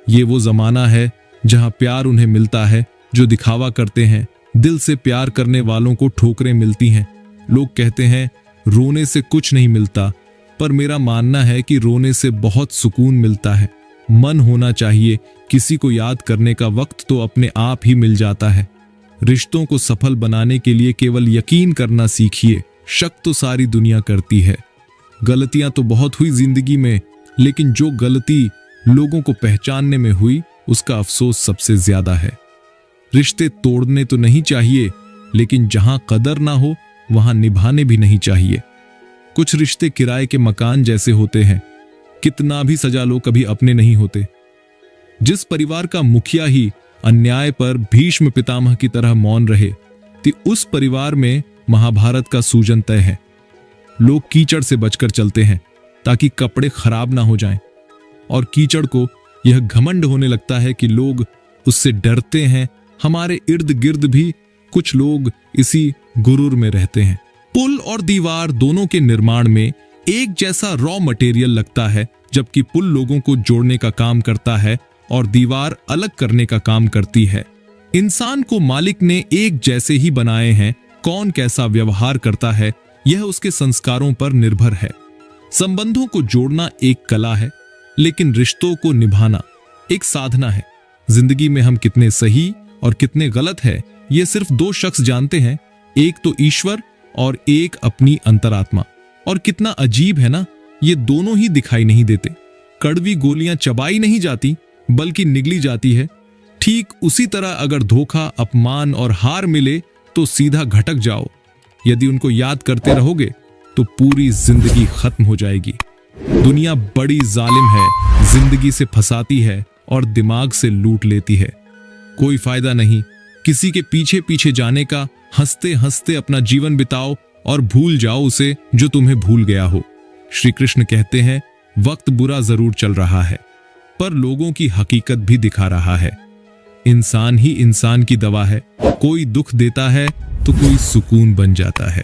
ये वो जमाना है जहां प्यार उन्हें मिलता है जो दिखावा करते हैं। दिल से प्यार करने वालों को ठोकरें मिलती हैं। लोग कहते हैं रोने से कुछ नहीं मिलता, पर मेरा मानना है कि रोने से बहुत सुकून मिलता है। मन होना चाहिए, किसी को याद करने का वक्त तो अपने आप ही मिल जाता है। रिश्तों को सफल बनाने के लिए केवल यकीन करना सीखिए। शक तो सारी दुनिया करती है। गलतियां तो बहुत हुई जिंदगी में, लेकिन जो गलती लोगों को पहचानने में हुई, उसका अफसोस सबसे ज्यादा है। रिश्ते तोड़ने तो नहीं चाहिए, लेकिन जहां कदर ना हो वहां निभाने भी नहीं चाहिए। कुछ रिश्ते किराए के मकान जैसे होते हैं, कितना भी सजा लो कभी अपने नहीं होते। जिस परिवार का मुखिया ही अन्याय पर भीष्म पितामह की तरह मौन रहे, तो उस परिवार में महाभारत का सूजन तय है। लोग कीचड़ से बचकर चलते हैं ताकि कपड़े खराब ना हो जाएं, और कीचड़ को यह घमंड होने लगता है कि लोग उससे डरते हैं। हमारे इर्द गिर्द भी कुछ लोग इसी गुरूर में रहते हैं। पुल और दीवार दोनों के निर्माण में एक जैसा रॉ मटेरियल लगता है, जबकि पुल लोगों को जोड़ने का काम करता है और दीवार अलग करने का काम करती है। इंसान को मालिक ने एक जैसे ही बनाए हैं, कौन कैसा व्यवहार करता है यह उसके संस्कारों पर निर्भर है। संबंधों को जोड़ना एक कला है, लेकिन रिश्तों को निभाना एक साधना है। जिंदगी में हम कितने सही और कितने गलत है, ये सिर्फ दो शख्स जानते हैं, एक तो ईश्वर और एक अपनी अंतरात्मा। और कितना अजीब है ना, ये दोनों ही दिखाई नहीं देते। कड़वी गोलियां चबाई नहीं जाती बल्कि निगली जाती है। ठीक उसी तरह अगर धोखा, अपमान और हार मिले तो सीधा घटक जाओ। यदि उनको याद करते रहोगे तो पूरी जिंदगी खत्म हो जाएगी। दुनिया बड़ी जालिम है, जिंदगी से फंसाती है और दिमाग से लूट लेती है। कोई फायदा नहीं किसी के पीछे पीछे जाने का। हंसते हंसते अपना जीवन बिताओ और भूल जाओ उसे जो तुम्हें भूल गया हो। श्री कृष्ण कहते हैं, वक्त बुरा जरूर चल रहा है, पर लोगों की हकीकत भी दिखा रहा है। इंसान ही इंसान की दवा है। कोई दुख देता है तो कोई सुकून बन जाता है।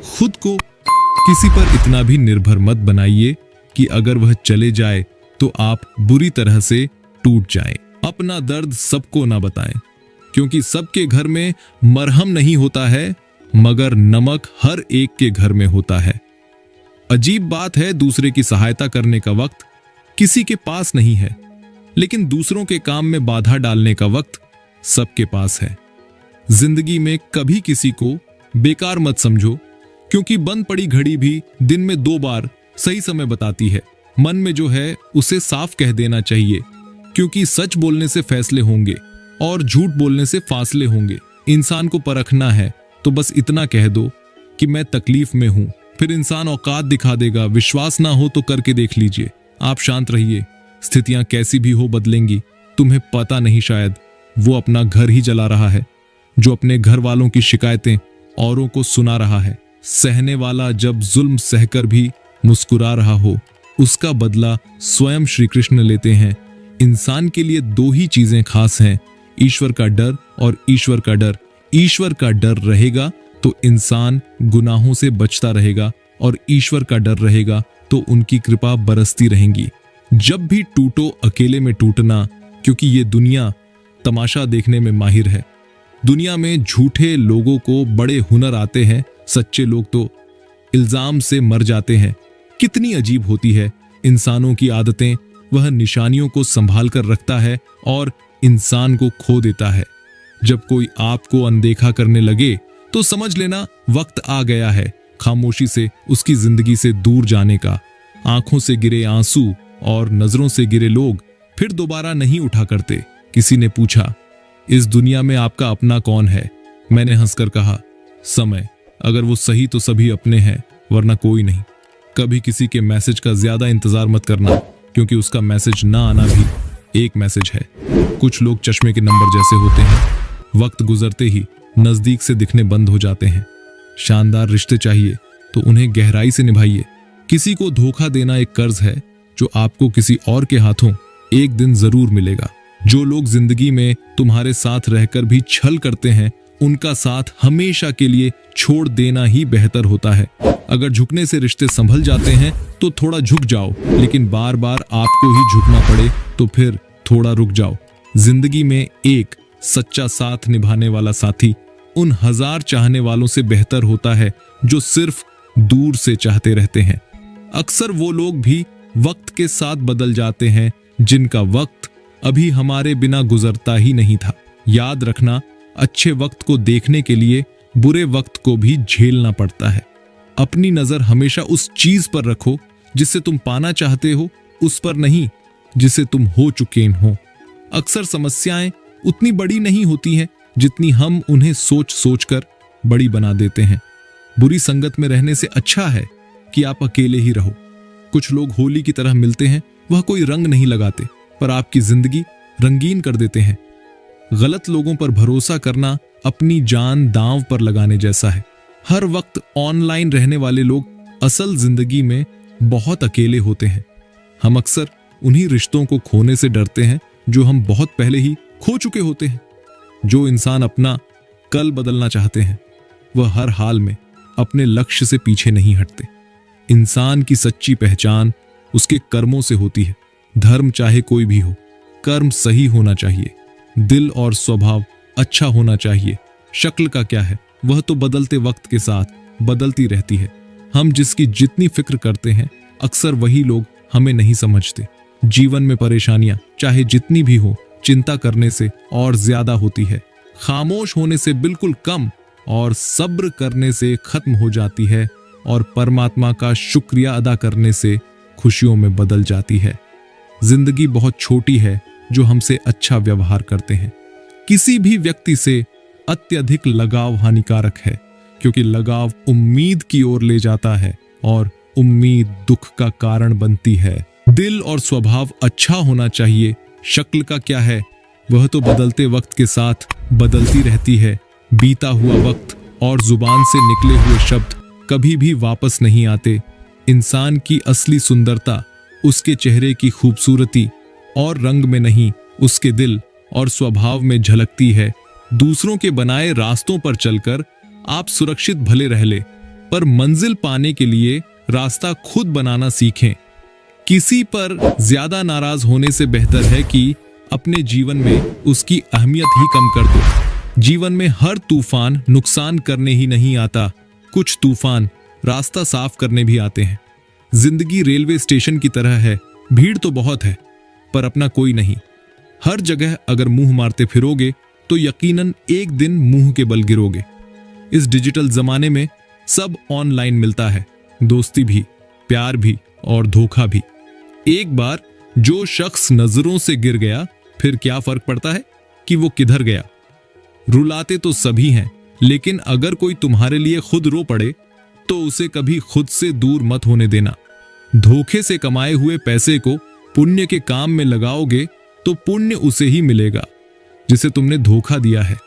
खुद को किसी पर इतना भी निर्भर मत बनाइए कि अगर वह चले जाए तो आप बुरी तरह से टूट जाएं। अपना दर्द सबको ना बताएं, क्योंकि सबके घर में मरहम नहीं होता है, मगर नमक हर एक के घर में होता है। अजीब बात है, दूसरे की सहायता करने का वक्त किसी के पास नहीं है, लेकिन दूसरों के काम में बाधा डालने का वक्त सबके पास है। जिंदगी में कभी किसी को बेकार मत समझो, क्योंकि बंद पड़ी घड़ी भी दिन में 2 बार सही समय बताती है। मन में जो है उसे साफ कह देना चाहिए, क्योंकि सच बोलने से फैसले होंगे और झूठ बोलने से फासले होंगे। इंसान को परखना है तो बस इतना कह दो कि मैं तकलीफ में हूं, फिर इंसान औकात दिखा देगा। विश्वास ना हो तो करके देख लीजिए। आप शांत रहिए, स्थितियां कैसी भी हो बदलेंगी। तुम्हें पता नहीं, शायद वो अपना घर ही जला रहा है, जो अपने घर वालों की शिकायतें औरों को सुना रहा है। सहने वाला जब जुल्म सहकर भी मुस्कुरा रहा हो, उसका बदला स्वयं श्री कृष्ण लेते हैं। इंसान के लिए 2 ही चीजें खास हैं, ईश्वर का डर और ईश्वर का डर। ईश्वर का डर रहेगा तो इंसान गुनाहों से बचता रहेगा, और ईश्वर का डर रहेगा तो उनकी कृपा बरसती रहेंगी। जब भी टूटो अकेले में टूटना, क्योंकि ये दुनिया तमाशा देखने में माहिर है। दुनिया में झूठे लोगों को बड़े हुनर आते हैं, सच्चे लोग तो इल्जाम से मर जाते हैं। कितनी अजीब होती है इंसानों की आदतें। वह निशानियों को संभाल कर रखता है और इंसान को खो देता है। जब कोई आपको अनदेखा करने लगे तो समझ लेना वक्त आ गया है खामोशी से उसकी जिंदगी से दूर जाने का। आंखों से गिरे आंसू और नजरों से गिरे लोग फिर दोबारा नहीं उठा करते। किसी ने पूछा, इस दुनिया में आपका अपना कौन है? मैंने हंसकर कहा, समय। अगर वो सही तो सभी अपने हैं, वरना कोई नहीं। कभी किसी के मैसेज का ज्यादा इंतजार मत करना, क्योंकि उसका मैसेज ना आना भी एक मैसेज है। कुछ लोग चश्मे के नंबर जैसे होते हैं, वक्त गुजरते ही नजदीक से दिखने बंद हो जाते हैं। शानदार रिश्ते चाहिए तो उन्हें गहराई से निभाइए। किसी को धोखा देना एक कर्ज है जो आपको किसी और के हाथों एक दिन जरूर मिलेगा। जो लोग जिंदगी में तुम्हारे साथ रहकर भी छल करते हैं, उनका साथ हमेशा के लिए छोड़ देना ही बेहतर होता है। अगर झुकने से रिश्ते संभल जाते हैं तो थोड़ा झुक जाओ, लेकिन बार बार आपको ही झुकना पड़े तो फिर थोड़ा रुक जाओ। जिंदगी में एक सच्चा साथ निभाने वाला साथी उन 1000 चाहने वालों से बेहतर होता है जो सिर्फ दूर से चाहते रहते हैं। अक्सर वो लोग भी वक्त के साथ बदल जाते हैं जिनका वक्त अभी हमारे बिना गुजरता ही नहीं था। याद रखना, अच्छे वक्त को देखने के लिए बुरे वक्त को भी झेलना पड़ता है। अपनी नजर हमेशा उस चीज पर रखो जिसे तुम पाना चाहते हो, उस पर नहीं जिसे तुम हो चुके हो। अक्सर समस्याएं उतनी बड़ी नहीं होती हैं जितनी हम उन्हें सोच सोचकर बड़ी बना देते हैं। बुरी संगत में रहने से अच्छा है कि आप अकेले ही रहो। कुछ लोग होली की तरह मिलते हैं, वह कोई रंग नहीं लगाते पर आपकी जिंदगी रंगीन कर देते हैं। गलत लोगों पर भरोसा करना अपनी जान दांव पर लगाने जैसा है। हर वक्त ऑनलाइन रहने वाले लोग असल जिंदगी में बहुत अकेले होते हैं। हम अक्सर उन्हीं रिश्तों को खोने से डरते हैं जो हम बहुत पहले ही खो चुके होते हैं। जो इंसान अपना कल बदलना चाहते हैं, वह हर हाल में अपने लक्ष्य से पीछे नहीं हटते। इंसान की सच्ची पहचान उसके कर्मों से होती है। धर्म चाहे कोई भी हो, कर्म सही होना चाहिए, दिल और स्वभाव अच्छा होना चाहिए। शक्ल का क्या है, वह तो बदलते वक्त के साथ बदलती रहती है। हम जिसकी जितनी फिक्र करते हैं, अक्सर वही लोग हमें नहीं समझते। जीवन में परेशानियां चाहे जितनी भी हो, चिंता करने से और ज्यादा होती है, खामोश होने से बिल्कुल कम और सब्र करने से खत्म हो जाती है, और परमात्मा का शुक्रिया अदा करने से खुशियों में बदल जाती है। जिंदगी बहुत छोटी है जो हमसे अच्छा व्यवहार करते हैं। किसी भी व्यक्ति से अत्यधिक लगाव हानिकारक है, क्योंकि लगाव उम्मीद की ओर ले जाता है और उम्मीद दुख का कारण बनती है। दिल और स्वभाव अच्छा होना चाहिए। शक्ल का क्या है, वह तो बदलते वक्त के साथ बदलती रहती है। बीता हुआ वक्त और जुबान से निकले हुए शब्द कभी भी वापस नहीं आते। इंसान की असली सुंदरता उसके चेहरे की खूबसूरती और रंग में नहीं, उसके दिल और स्वभाव में झलकती है। दूसरों के बनाए रास्तों पर चलकर आप सुरक्षित भले रह ले, पर मंजिल पाने के लिए रास्ता खुद बनाना सीखें। किसी पर ज्यादा नाराज होने से बेहतर है कि अपने जीवन में उसकी अहमियत ही कम कर दो। जीवन में हर तूफान नुकसान करने ही नहीं आता, कुछ तूफान रास्ता साफ करने भी आते हैं। जिंदगी रेलवे स्टेशन की तरह है, भीड़ तो बहुत है पर अपना कोई नहीं। हर जगह अगर मुंह मारते फिरोगे तो यकीनन एक दिन मुंह के बल गिरोगे। इस डिजिटल जमाने में सब ऑनलाइन मिलता है, दोस्ती भी, प्यार भी और धोखा भी। एक बार जो शख्स नजरों से गिर गया, फिर क्या फर्क पड़ता है कि वो किधर गया। रुलाते तो सभी हैं, लेकिन अगर कोई तुम्हारे लिए खुद रो पड़े तो उसे कभी खुद से दूर मत होने देना। धोखे से कमाए हुए पैसे को पुण्य के काम में लगाओगे तो पुण्य उसे ही मिलेगा जिसे तुमने धोखा दिया है।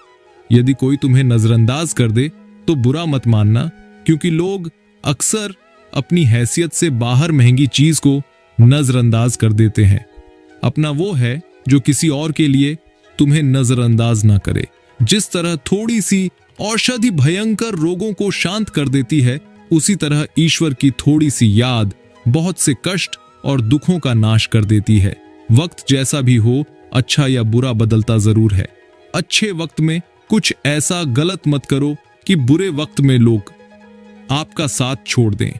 यदि कोई तुम्हें नजरअंदाज कर दे तो बुरा मत मानना, क्योंकि लोग अक्सर अपनी हैसियत से बाहर महंगी चीज को नजरअंदाज कर देते हैं। अपना वो है जो किसी और के लिए तुम्हें नजरअंदाज ना करे। जिस तरह थोड़ी सी औषधि भयंकर रोगों को शांत कर देती है, उसी तरह ईश्वर की थोड़ी सी याद बहुत से कष्ट और दुखों का नाश कर देती है। वक्त जैसा भी हो, अच्छा या बुरा बदलता जरूर है। अच्छे वक्त में कुछ ऐसा गलत मत करो कि बुरे वक्त में लोग आपका साथ छोड़ दें।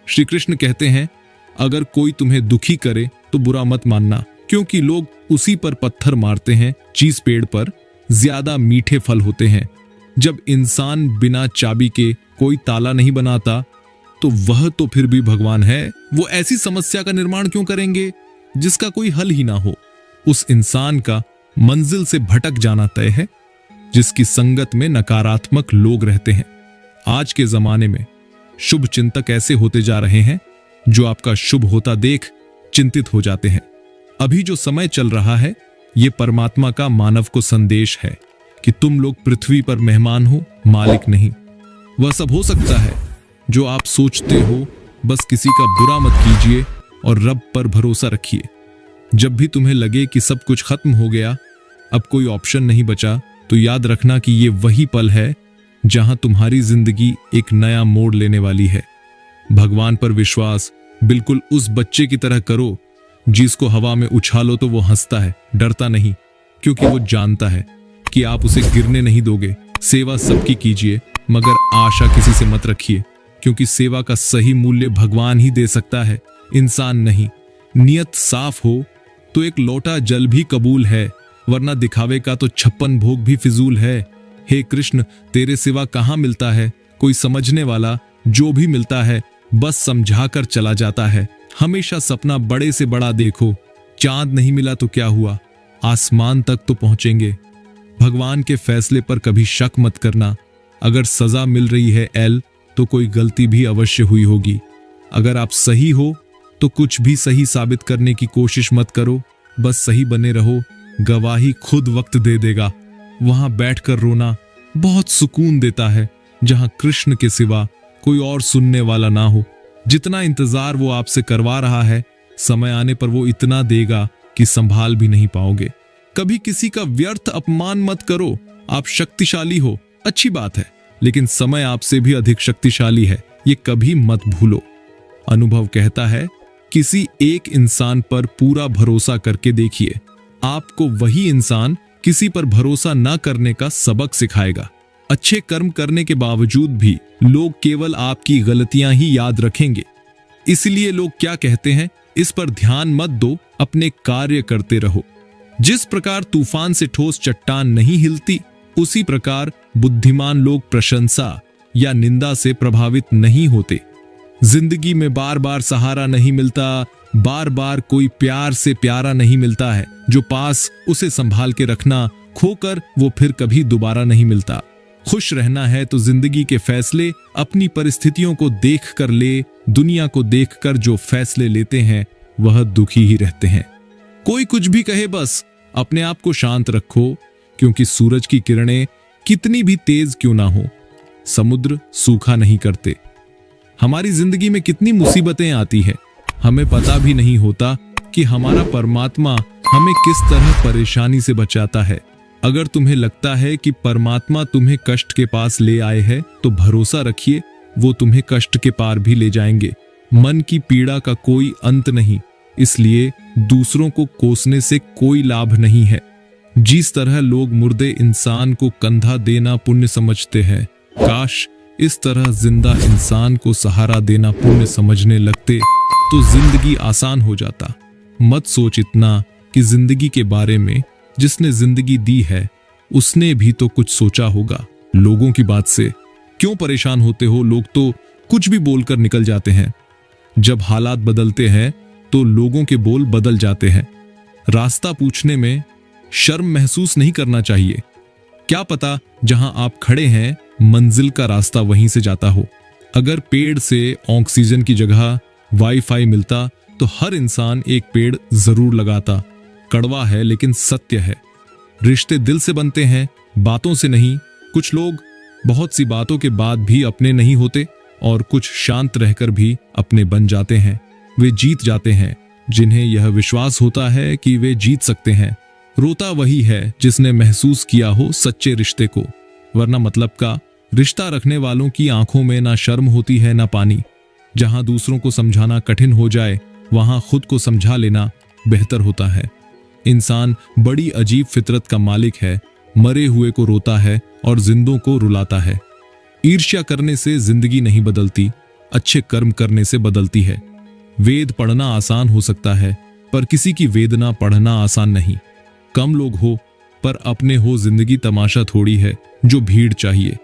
श्री कृष्ण कहते हैं, अगर कोई तुम्हें दुखी करे तो बुरा मत मानना, क्योंकि लोग उसी पर पत्थर मारते हैं जिस पेड़ पर ज्यादा मीठे फल होते हैं। जब इंसान बिना चाबी के कोई ताला नहीं बनाता तो वह तो फिर भी भगवान है। वो ऐसी समस्या का निर्माण क्यों करेंगे जिसका कोई हल ही ना हो। उस इंसान का मंजिल से भटक जाना तय है जिसकी संगत में नकारात्मक लोग रहते हैं। आज के जमाने में शुभ चिंतक ऐसे होते जा रहे हैं जो आपका शुभ होता देख चिंतित हो जाते हैं। अभी जो समय चल रहा है, ये परमात्मा का मानव को संदेश है कि तुम लोग पृथ्वी पर मेहमान हो, मालिक नहीं। वह सब हो सकता है जो आप सोचते हो, बस किसी का बुरा मत कीजिए और रब पर भरोसा रखिए। जब भी तुम्हें लगे कि सब कुछ खत्म हो गया, अब कोई ऑप्शन नहीं बचा, तो याद रखना कि ये वही पल है जहां तुम्हारी जिंदगी एक नया मोड़ लेने वाली है। भगवान पर विश्वास बिल्कुल उस बच्चे की तरह करो जिसको हवा में उछालो तो वो हंसता है, डरता नहीं, क्योंकि वो जानता है कि आप उसे गिरने नहीं दोगे। सेवा सबकी कीजिए, मगर आशा किसी से मत रखिए, क्योंकि सेवा का सही मूल्य भगवान ही दे सकता है, इंसान नहीं। नियत साफ हो तो एक लोटा जल भी कबूल है, वरना दिखावे का तो 56 भोग भी फिजूल है। हे कृष्ण, तेरे सिवा कहाँ मिलता है कोई समझने वाला। जो भी मिलता है बस समझाकर चला जाता है। हमेशा सपना बड़े से बड़ा देखो। चांद नहीं मिला तो क्या हुआ, आसमान तक तो पहुंचेंगे। भगवान के फैसले पर कभी शक मत करना। अगर सजा मिल रही है एल, तो कोई गलती भी अवश्य हुई होगी। अगर आप सही हो तो कुछ भी सही साबित करने की कोशिश मत करो, बस सही बने रहो। गवाही खुद वक्त दे देगा। वहां बैठकर रोना बहुत सुकून देता है, जहां कृष्ण के सिवा कोई और सुनने वाला ना हो। जितना इंतजार वो आपसे करवा रहा है, समय आने पर वो इतना देगा कि संभाल भी नहीं पाओगे। कभी किसी का व्यर्थ अपमान मत करो। आप शक्तिशाली हो, अच्छी बात है, लेकिन समय आपसे भी अधिक शक्तिशाली है, ये कभी मत भूलो। अनुभव कहता है, किसी एक इंसान पर पूरा भरोसा करके देखिए, आपको वही इंसान किसी पर भरोसा न करने का सबक सिखाएगा। अच्छे कर्म करने के बावजूद भी लोग केवल आपकी गलतियां ही याद रखेंगे। इसलिए लोग क्या कहते हैं, इस पर ध्यान मत दो, अपने कार्य करते रहो। जिस प्रकार तूफान से ठोस चट्टान नहीं हिलती, उसी प्रकार बुद्धिमान लोग प्रशंसा या निंदा से प्रभावित नहीं होते। जिंदगी में बार बार सहारा नहीं मिलता, बार बार कोई प्यार से प्यारा नहीं मिलता है जो पास उसे संभाल के रखना, खोकर वो फिर कभी दोबारा नहीं मिलता। खुश रहना है तो जिंदगी के फैसले अपनी परिस्थितियों को देख कर ले, दुनिया को देखकर जो फैसले लेते हैं वह दुखी ही रहते हैं। कोई कुछ भी कहे, बस अपने आप को शांत रखो, क्योंकि सूरज की किरणें कितनी भी तेज क्यों ना हो, समुद्र सूखा नहीं करते। हमारी जिंदगी में कितनी मुसीबतें आती है, हमें पता भी नहीं होता कि हमारा परमात्मा हमें किस तरह परेशानी से बचाता है। अगर तुम्हें लगता है कि परमात्मा तुम्हें कष्ट के पास ले आए हैं, तो भरोसा रखिए वो तुम्हें कष्ट के पार भी ले जाएंगे। मन की पीड़ा का कोई अंत नहीं, इसलिए दूसरों को कोसने से कोई लाभ नहीं है। जिस तरह लोग मुर्दे इंसान को कंधा देना पुण्य समझते हैं, काश इस तरह जिंदा इंसान को सहारा देना पुण्य समझने लगते तो जिंदगी आसान हो जाता। मत सोच इतना कि जिंदगी के बारे में, जिसने जिंदगी दी है उसने भी तो कुछ सोचा होगा। लोगों की बात से क्यों परेशान होते हो, लोग तो कुछ भी बोलकर निकल जाते हैं। जब हालात बदलते हैं तो लोगों के बोल बदल जाते हैं। रास्ता पूछने में शर्म महसूस नहीं करना चाहिए। क्या पता जहां आप खड़े हैं मंजिल का रास्ता वहीं से जाता हो। अगर पेड़ से ऑक्सीजन की जगह वाईफाई मिलता तो हर इंसान एक पेड़ जरूर लगाता। कड़वा है लेकिन सत्य है। रिश्ते दिल से बनते हैं, बातों से नहीं। कुछ लोग बहुत सी बातों के बाद भी अपने नहीं होते और कुछ शांत रहकर भी अपने बन जाते हैं। वे जीत जाते हैं जिन्हें यह विश्वास होता है कि वे जीत सकते हैं। रोता वही है जिसने महसूस किया हो सच्चे रिश्ते को, वरना मतलब का रिश्ता रखने वालों की आंखों में ना शर्म होती है ना पानी। जहां दूसरों को समझाना कठिन हो जाए वहां खुद को समझा लेना बेहतर होता है। इंसान बड़ी अजीब फितरत का मालिक है, मरे हुए को रोता है और जिंदों को रुलाता है। ईर्ष्या करने से जिंदगी नहीं बदलती, अच्छे कर्म करने से बदलती है। वेद पढ़ना आसान हो सकता है पर किसी की वेदना पढ़ना आसान नहीं। कम लोग हो पर अपने हो, जिंदगी तमाशा थोड़ी है जो भीड़ चाहिए।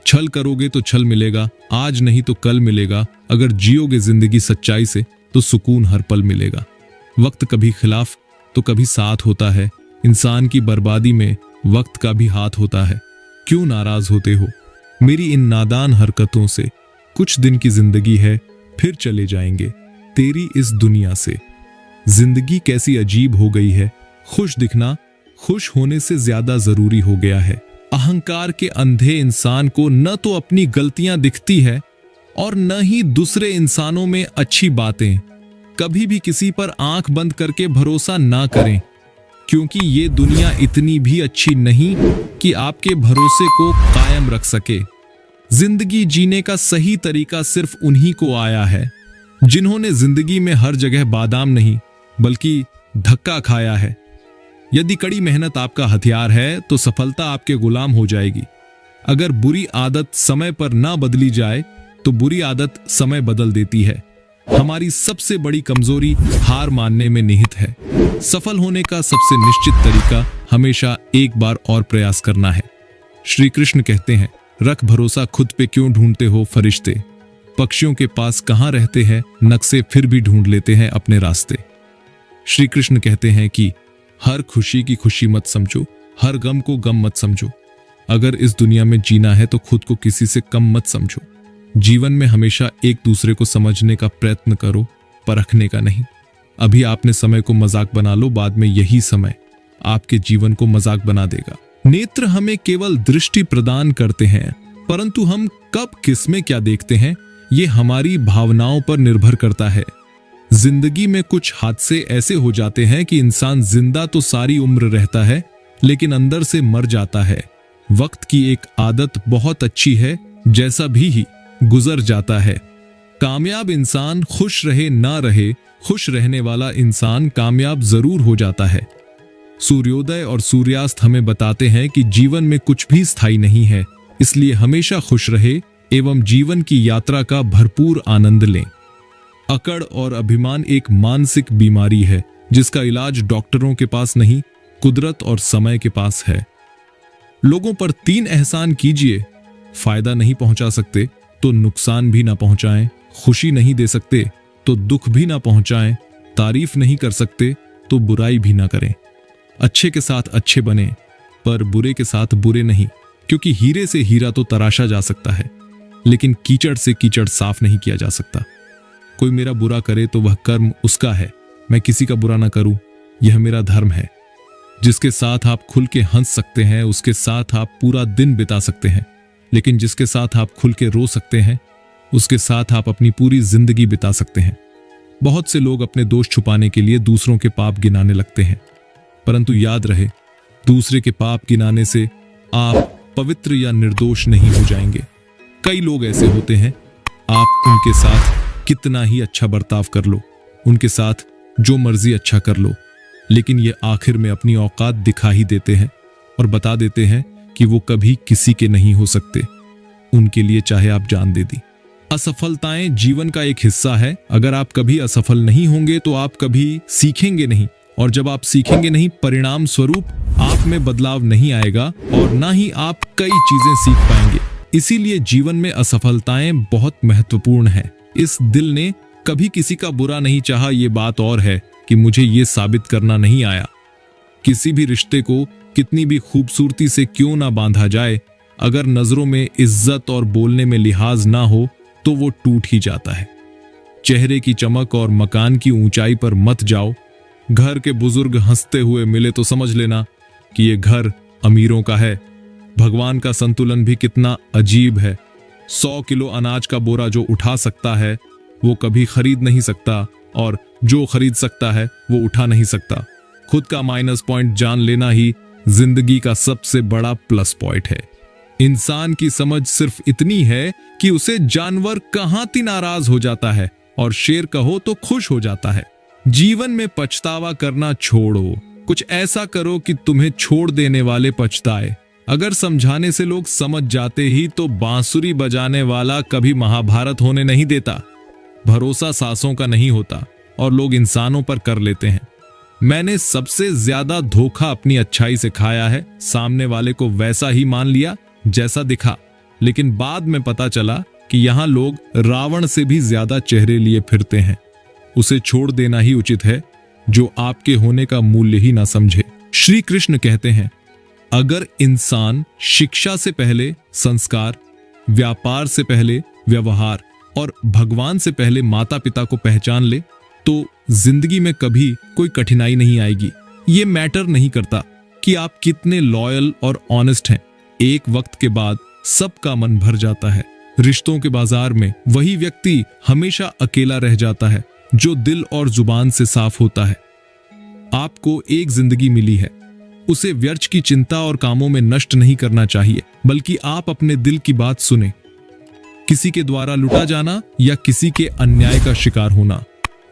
छल करोगे तो छल मिलेगा, आज नहीं तो कल मिलेगा। अगर जियोगे जिंदगी सच्चाई से तो सुकून हर पल मिलेगा। वक्त कभी खिलाफ तो कभी साथ होता है। इंसान की बर्बादी में वक्त का भी हाथ होता है। क्यों नाराज होते हो मेरी इन नादान हरकतों से? कुछ दिन की जिंदगी है, फिर चले जाएंगे तेरी इस दुनिया से। जिंदगी कैसी अजीब हो गई है, खुश दिखना खुश होने से ज्यादा जरूरी हो गया है। अहंकार के अंधे इंसान को न तो अपनी गलतियां दिखती है और न ही दूसरे इंसानों में अच्छी बातें। कभी भी किसी पर आंख बंद करके भरोसा ना करें, क्योंकि ये दुनिया इतनी भी अच्छी नहीं कि आपके भरोसे को कायम रख सके। जिंदगी जीने का सही तरीका सिर्फ उन्हीं को आया है जिन्होंने जिंदगी में हर जगह बादाम नहीं बल्कि धक्का खाया है। यदि कड़ी मेहनत आपका हथियार है तो सफलता आपके गुलाम हो जाएगी। अगर बुरी आदत समय पर ना बदली जाए तो बुरी आदत समय बदल देती है। हमारी सबसे बड़ी कमजोरी हार मानने में निहित है। सफल होने का सबसे निश्चित तरीका हमेशा एक बार और प्रयास करना है। श्री कृष्ण कहते हैं, रख भरोसा खुद पे क्यों ढूंढते हो फरिश्ते। पक्षियों के पास कहां रहते हैं नक्शे, फिर भी ढूंढ लेते हैं अपने रास्ते। श्री कृष्ण कहते हैं कि हर खुशी की खुशी मत समझो, हर गम को गम मत समझो। अगर इस दुनिया में जीना है तो खुद को किसी से कम मत समझो। जीवन में हमेशा एक दूसरे को समझने का प्रयत्न करो, परखने का नहीं। अभी आपने समय को मजाक बना लो, बाद में यही समय आपके जीवन को मजाक बना देगा। नेत्र हमें केवल दृष्टि प्रदान करते हैं, परंतु हम कब किस में क्या देखते हैं ये हमारी भावनाओं पर निर्भर करता है। जिंदगी में कुछ हादसे ऐसे हो जाते हैं कि इंसान जिंदा तो सारी उम्र रहता है लेकिन अंदर से मर जाता है। वक्त की एक आदत बहुत अच्छी है, जैसा भी ही गुजर जाता है। कामयाब इंसान खुश रहे ना रहे, खुश रहने वाला इंसान कामयाब जरूर हो जाता है। सूर्योदय और सूर्यास्त हमें बताते हैं कि जीवन में कुछ भी स्थायी नहीं है, इसलिए हमेशा खुश रहे एवं जीवन की यात्रा का भरपूर आनंद लें। अकड़ और अभिमान एक मानसिक बीमारी है जिसका इलाज डॉक्टरों के पास नहीं, कुदरत और समय के पास है। लोगों पर 3 एहसान कीजिए, फायदा नहीं पहुंचा सकते तो नुकसान भी ना पहुंचाएं, खुशी नहीं दे सकते तो दुख भी ना पहुंचाएं, तारीफ नहीं कर सकते तो बुराई भी ना करें। अच्छे के साथ अच्छे बने, पर बुरे के साथ बुरे नहीं, क्योंकि हीरे से हीरा तो तराशा जा सकता है, लेकिन कीचड़ से कीचड़ साफ नहीं किया जा सकता। कोई मेरा बुरा करे तो वह कर्म उसका है, मैं किसी का बुरा ना करूं, यह मेरा धर्म है। जिसके साथ आप खुल के हंस सकते हैं उसके साथ आप पूरा दिन बिता सकते हैं, लेकिन जिसके साथ आप खुल के रो सकते हैं उसके साथ आप अपनी पूरी जिंदगी बिता सकते हैं। बहुत से लोग अपने दोष छुपाने के लिए दूसरों के पाप गिनाने लगते हैं, परंतु याद रहे, दूसरे के पाप गिनाने से आप पवित्र या निर्दोष नहीं हो जाएंगे। कई लोग ऐसे होते हैं, आप उनके साथ कितना ही अच्छा बर्ताव कर लो, उनके साथ जो मर्जी अच्छा कर लो, लेकिन ये आखिर में अपनी औकात दिखा ही देते हैं और बता देते हैं कि वो कभी किसी के नहीं हो सकते, उनके लिए चाहे आप जान दे दी। असफलताएं जीवन का एक हिस्सा है। अगर आप कभी असफल नहीं होंगे तो आप कभी सीखेंगे नहीं, और जब आप सीखेंगे नहीं, परिणाम स्वरूप आप में बदलाव नहीं आएगा और ना ही आप कई चीजें सीख पाएंगे। इसीलिए जीवन में असफलताएं बहुत महत्वपूर्ण हैं। इस दिल ने कभी किसी का बुरा नहीं चाहा, ये बात और है कि मुझे ये साबित करना नहीं आया। किसी भी रिश्ते को कितनी भी खूबसूरती से क्यों ना बांधा जाए, अगर नजरों में इज्जत और बोलने में लिहाज ना हो तो वो टूट ही जाता है। चेहरे की चमक और मकान की ऊंचाई पर मत जाओ। घर के बुजुर्ग हंसते हुए मिले तो समझ लेना कि ये घर अमीरों का है। भगवान का संतुलन भी कितना अजीब है। 100 किलो अनाज का बोरा जो उठा सकता है वो कभी खरीद नहीं सकता, और जो खरीद सकता है वो उठा नहीं सकता। खुद का माइनस पॉइंट जान लेना ही जिंदगी का सबसे बड़ा प्लस पॉइंट है। इंसान की समझ सिर्फ इतनी है कि उसे जानवर कहां ती नाराज हो जाता है और शेर कहो तो खुश हो जाता है। जीवन में पछतावा करना छोड़ो, कुछ ऐसा करो कि तुम्हें छोड़ देने वाले पछताए। अगर समझाने से लोग समझ जाते ही तो बांसुरी बजाने वाला कभी महाभारत होने नहीं देता। भरोसा सांसों का नहीं होता और लोग इंसानों पर कर लेते हैं। मैंने सबसे ज्यादा धोखा अपनी अच्छाई से खाया है। सामने वाले को वैसा ही मान लिया जैसा दिखा, लेकिन बाद में पता चला कि यहां लोग रावण से भी ज्यादा चेहरे लिए फिरते हैं। उसे छोड़ देना ही उचित है जो आपके होने का मूल्य ही ना समझे। श्री कृष्ण कहते हैं, अगर इंसान शिक्षा से पहले संस्कार, व्यापार से पहले व्यवहार और भगवान से पहले माता पिता को पहचान ले तो जिंदगी में कभी कोई कठिनाई नहीं आएगी। ये मैटर नहीं करता कि आप कितने लॉयल और ऑनेस्ट हैं। एक वक्त के बाद सबका मन भर जाता है। रिश्तों के बाजार में वही व्यक्ति हमेशा अकेला रह जाता है जो दिल और जुबान से साफ होता है। आपको एक जिंदगी मिली है, उसे व्यर्थ की चिंता और कामों में नष्ट नहीं करना चाहिए, बल्कि आप अपने दिल की बात सुने। किसी के द्वारा लुटा जाना या किसी के अन्याय का शिकार होना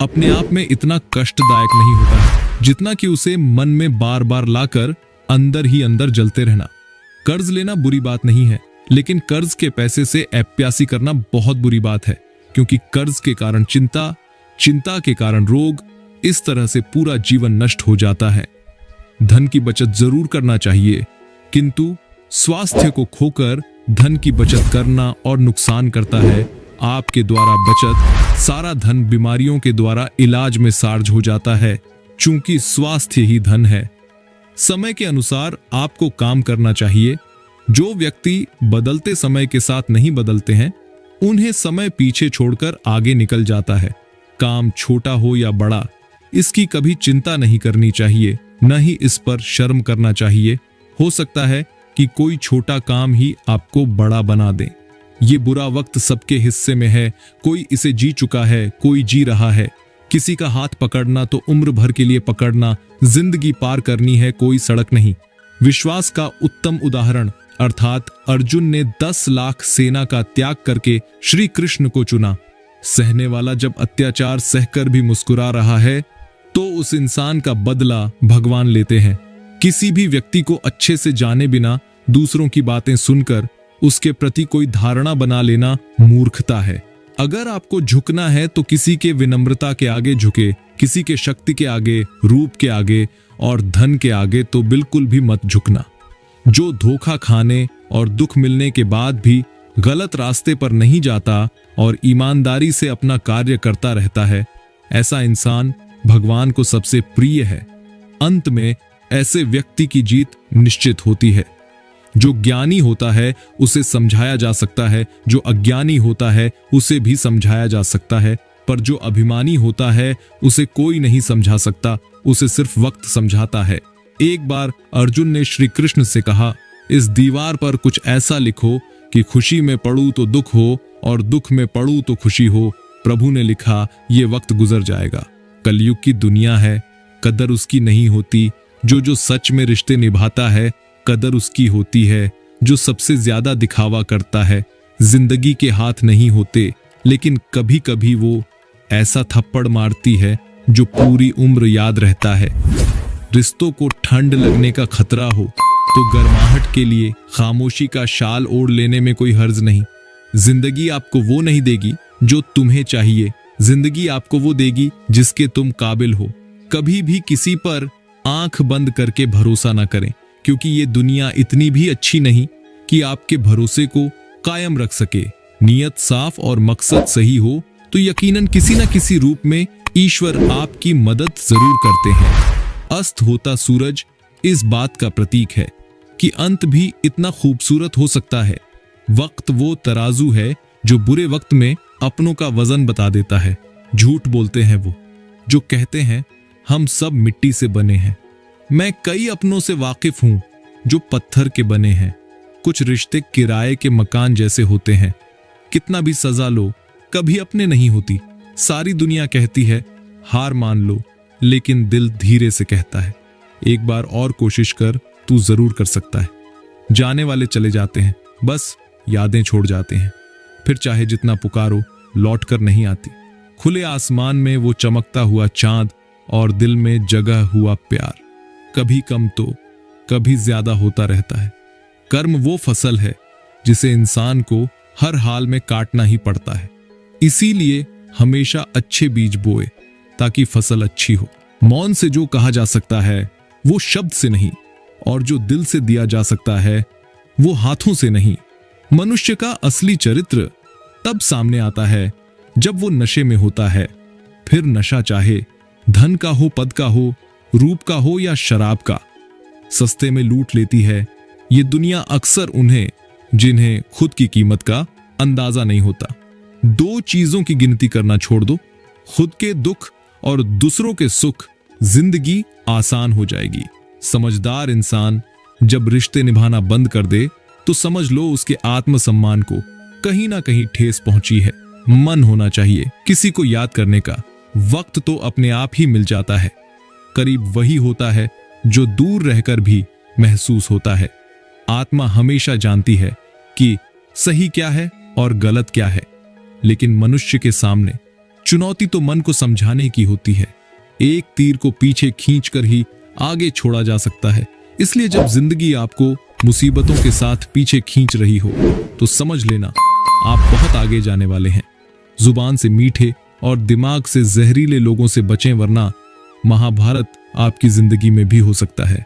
अपने आप में इतना कष्टदायक नहीं होता है जितना कि उसे मन में बार बार लाकर अंदर ही अंदर जलते रहना। कर्ज लेना बुरी बात नहीं है, लेकिन कर्ज के पैसे से अप्यासी करना बहुत बुरी बात है, क्योंकि कर्ज के कारण चिंता, चिंता के कारण रोग, इस तरह से पूरा जीवन नष्ट हो जाता है। धन की बचत जरूर करना चाहिए, किंतु स्वास्थ्य को खोकर धन की बचत करना और नुकसान करता है। आपके द्वारा बचत सारा धन बीमारियों के द्वारा इलाज में सार्ज हो जाता है, चूंकि स्वास्थ्य ही धन है। समय के अनुसार आपको काम करना चाहिए। जो व्यक्ति बदलते समय के साथ नहीं बदलते हैं, उन्हें समय पीछे छोड़कर आगे निकल जाता है। काम छोटा हो या बड़ा, इसकी कभी चिंता नहीं करनी चाहिए, न ही इस पर शर्म करना चाहिए। हो सकता है कि कोई छोटा काम ही आपको बड़ा बना दे। ये बुरा वक्त सबके हिस्से में है, कोई इसे जी चुका है, कोई जी रहा है। किसी का हाथ पकड़ना तो उम्र भर के लिए पकड़ना, जिंदगी पार करनी है, कोई सड़क नहीं। विश्वास का उत्तम उदाहरण अर्थात अर्जुन ने 10 लाख सेना का त्याग करके श्री कृष्ण को चुना। सहने वाला जब अत्याचार सहकर भी मुस्कुरा रहा है तो उस इंसान का बदला भगवान लेते हैं। किसी भी व्यक्ति को अच्छे से जाने बिना दूसरों की बातें सुनकर उसके प्रति कोई धारणा बना लेना मूर्खता है। अगर आपको झुकना है तो किसी के विनम्रता के आगे झुके, किसी के शक्ति के आगे, रूप के आगे और धन के आगे तो बिल्कुल भी मत झुकना। जो धोखा खाने और दुख मिलने के बाद भी गलत रास्ते पर नहीं जाता और ईमानदारी से अपना कार्य करता रहता है, ऐसा इंसान भगवान को सबसे प्रिय है। अंत में ऐसे व्यक्ति की जीत निश्चित होती है। जो ज्ञानी होता है उसे समझाया जा सकता है, जो अज्ञानी होता है उसे भी समझाया जा सकता है, पर जो अभिमानी होता है उसे कोई नहीं समझा सकता, उसे सिर्फ वक्त समझाता है। एक बार अर्जुन ने श्री कृष्ण से कहा, इस दीवार पर कुछ ऐसा लिखो कि खुशी में पढ़ूं तो दुख हो और दुख में पढ़ूं तो खुशी हो। प्रभु ने लिखा, ये वक्त गुजर जाएगा। कलयुग की दुनिया है, कदर उसकी नहीं होती। जो सच में रिश्ते निभाता है कदर उसकी होती है। जो सबसे ज्यादा दिखावा करता है जिंदगी के हाथ नहीं होते, लेकिन कभी कभी वो ऐसा थप्पड़ मारती है जो पूरी उम्र याद रहता है। रिश्तों को ठंड लगने का खतरा हो तो गर्माहट के लिए खामोशी का शाल ओढ़ लेने में कोई हर्ज नहीं। जिंदगी आपको वो नहीं देगी जो तुम्हें चाहिए, जिंदगी आपको वो देगी जिसके तुम काबिल हो। कभी भी किसी पर आंख बंद करके भरोसा ना करें, क्योंकि ये दुनिया इतनी भी अच्छी नहीं कि आपके भरोसे को कायम रख सके। नियत साफ और मकसद सही हो तो यकीनन किसी न किसी रूप में ईश्वर आपकी मदद जरूर करते हैं। अस्त होता सूरज इस बात का प्रतीक है कि अंत भी इतना खूबसूरत हो सकता है। वक्त वो तराजू है जो बुरे वक्त में अपनों का वजन बता देता है। झूठ बोलते हैं वो जो कहते हैं हम सब मिट्टी से बने हैं। मैं कई अपनों से वाकिफ हूं जो पत्थर के बने हैं। कुछ रिश्ते किराए के मकान जैसे होते हैं, कितना भी सजा लो कभी अपने नहीं होती। सारी दुनिया कहती है हार मान लो, लेकिन दिल धीरे से कहता है एक बार और कोशिश कर, तू जरूर कर सकता है। जाने वाले चले जाते हैं, बस यादें छोड़ जाते हैं। फिर चाहे जितना पुकारो लौट कर नहीं आती। खुले आसमान में वो चमकता हुआ चांद और दिल में जगा हुआ प्यार कभी कम तो कभी ज्यादा होता रहता है। कर्म वो फसल है जिसे इंसान को हर हाल में काटना ही पड़ता है। इसीलिए हमेशा अच्छे बीज बोए ताकि फसल अच्छी हो। मौन से जो कहा जा सकता है वो शब्द से नहीं, और जो दिल से दिया जा सकता है वो हाथों से नहीं। मनुष्य का असली चरित्र तब सामने आता है जब वो नशे में होता है। फिर नशा चाहे धन का हो, पद का हो, रूप का हो या शराब का, सस्ते में लूट लेती है ये दुनिया अक्सर उन्हें जिन्हें खुद की कीमत का अंदाजा नहीं होता। 2 चीजों की गिनती करना छोड़ दो, खुद के दुख और दूसरों के सुख, जिंदगी आसान हो जाएगी। समझदार इंसान जब रिश्ते निभाना बंद कर दे तो समझ लो उसके आत्मसम्मान को कहीं ना कहीं ठेस पहुंची है। मन होना चाहिए किसी को याद करने का, वक्त तो अपने आप ही मिल जाता है। करीब वही होता है जो दूर रहकर भी महसूस होता है। आत्मा हमेशा जानती है कि सही क्या है और गलत क्या है, लेकिन मनुष्य के सामने चुनौती तो मन को समझाने की होती है। एक तीर को पीछे खींचकर ही आगे छोड़ा जा सकता है। इसलिए जब जिंदगी आपको मुसीबतों के साथ पीछे खींच रही हो तो समझ लेना आप बहुत आगे जाने वाले हैं। जुबान से मीठे और दिमाग से जहरीले लोगों से बचें, वरना महाभारत आपकी जिंदगी में भी हो सकता है।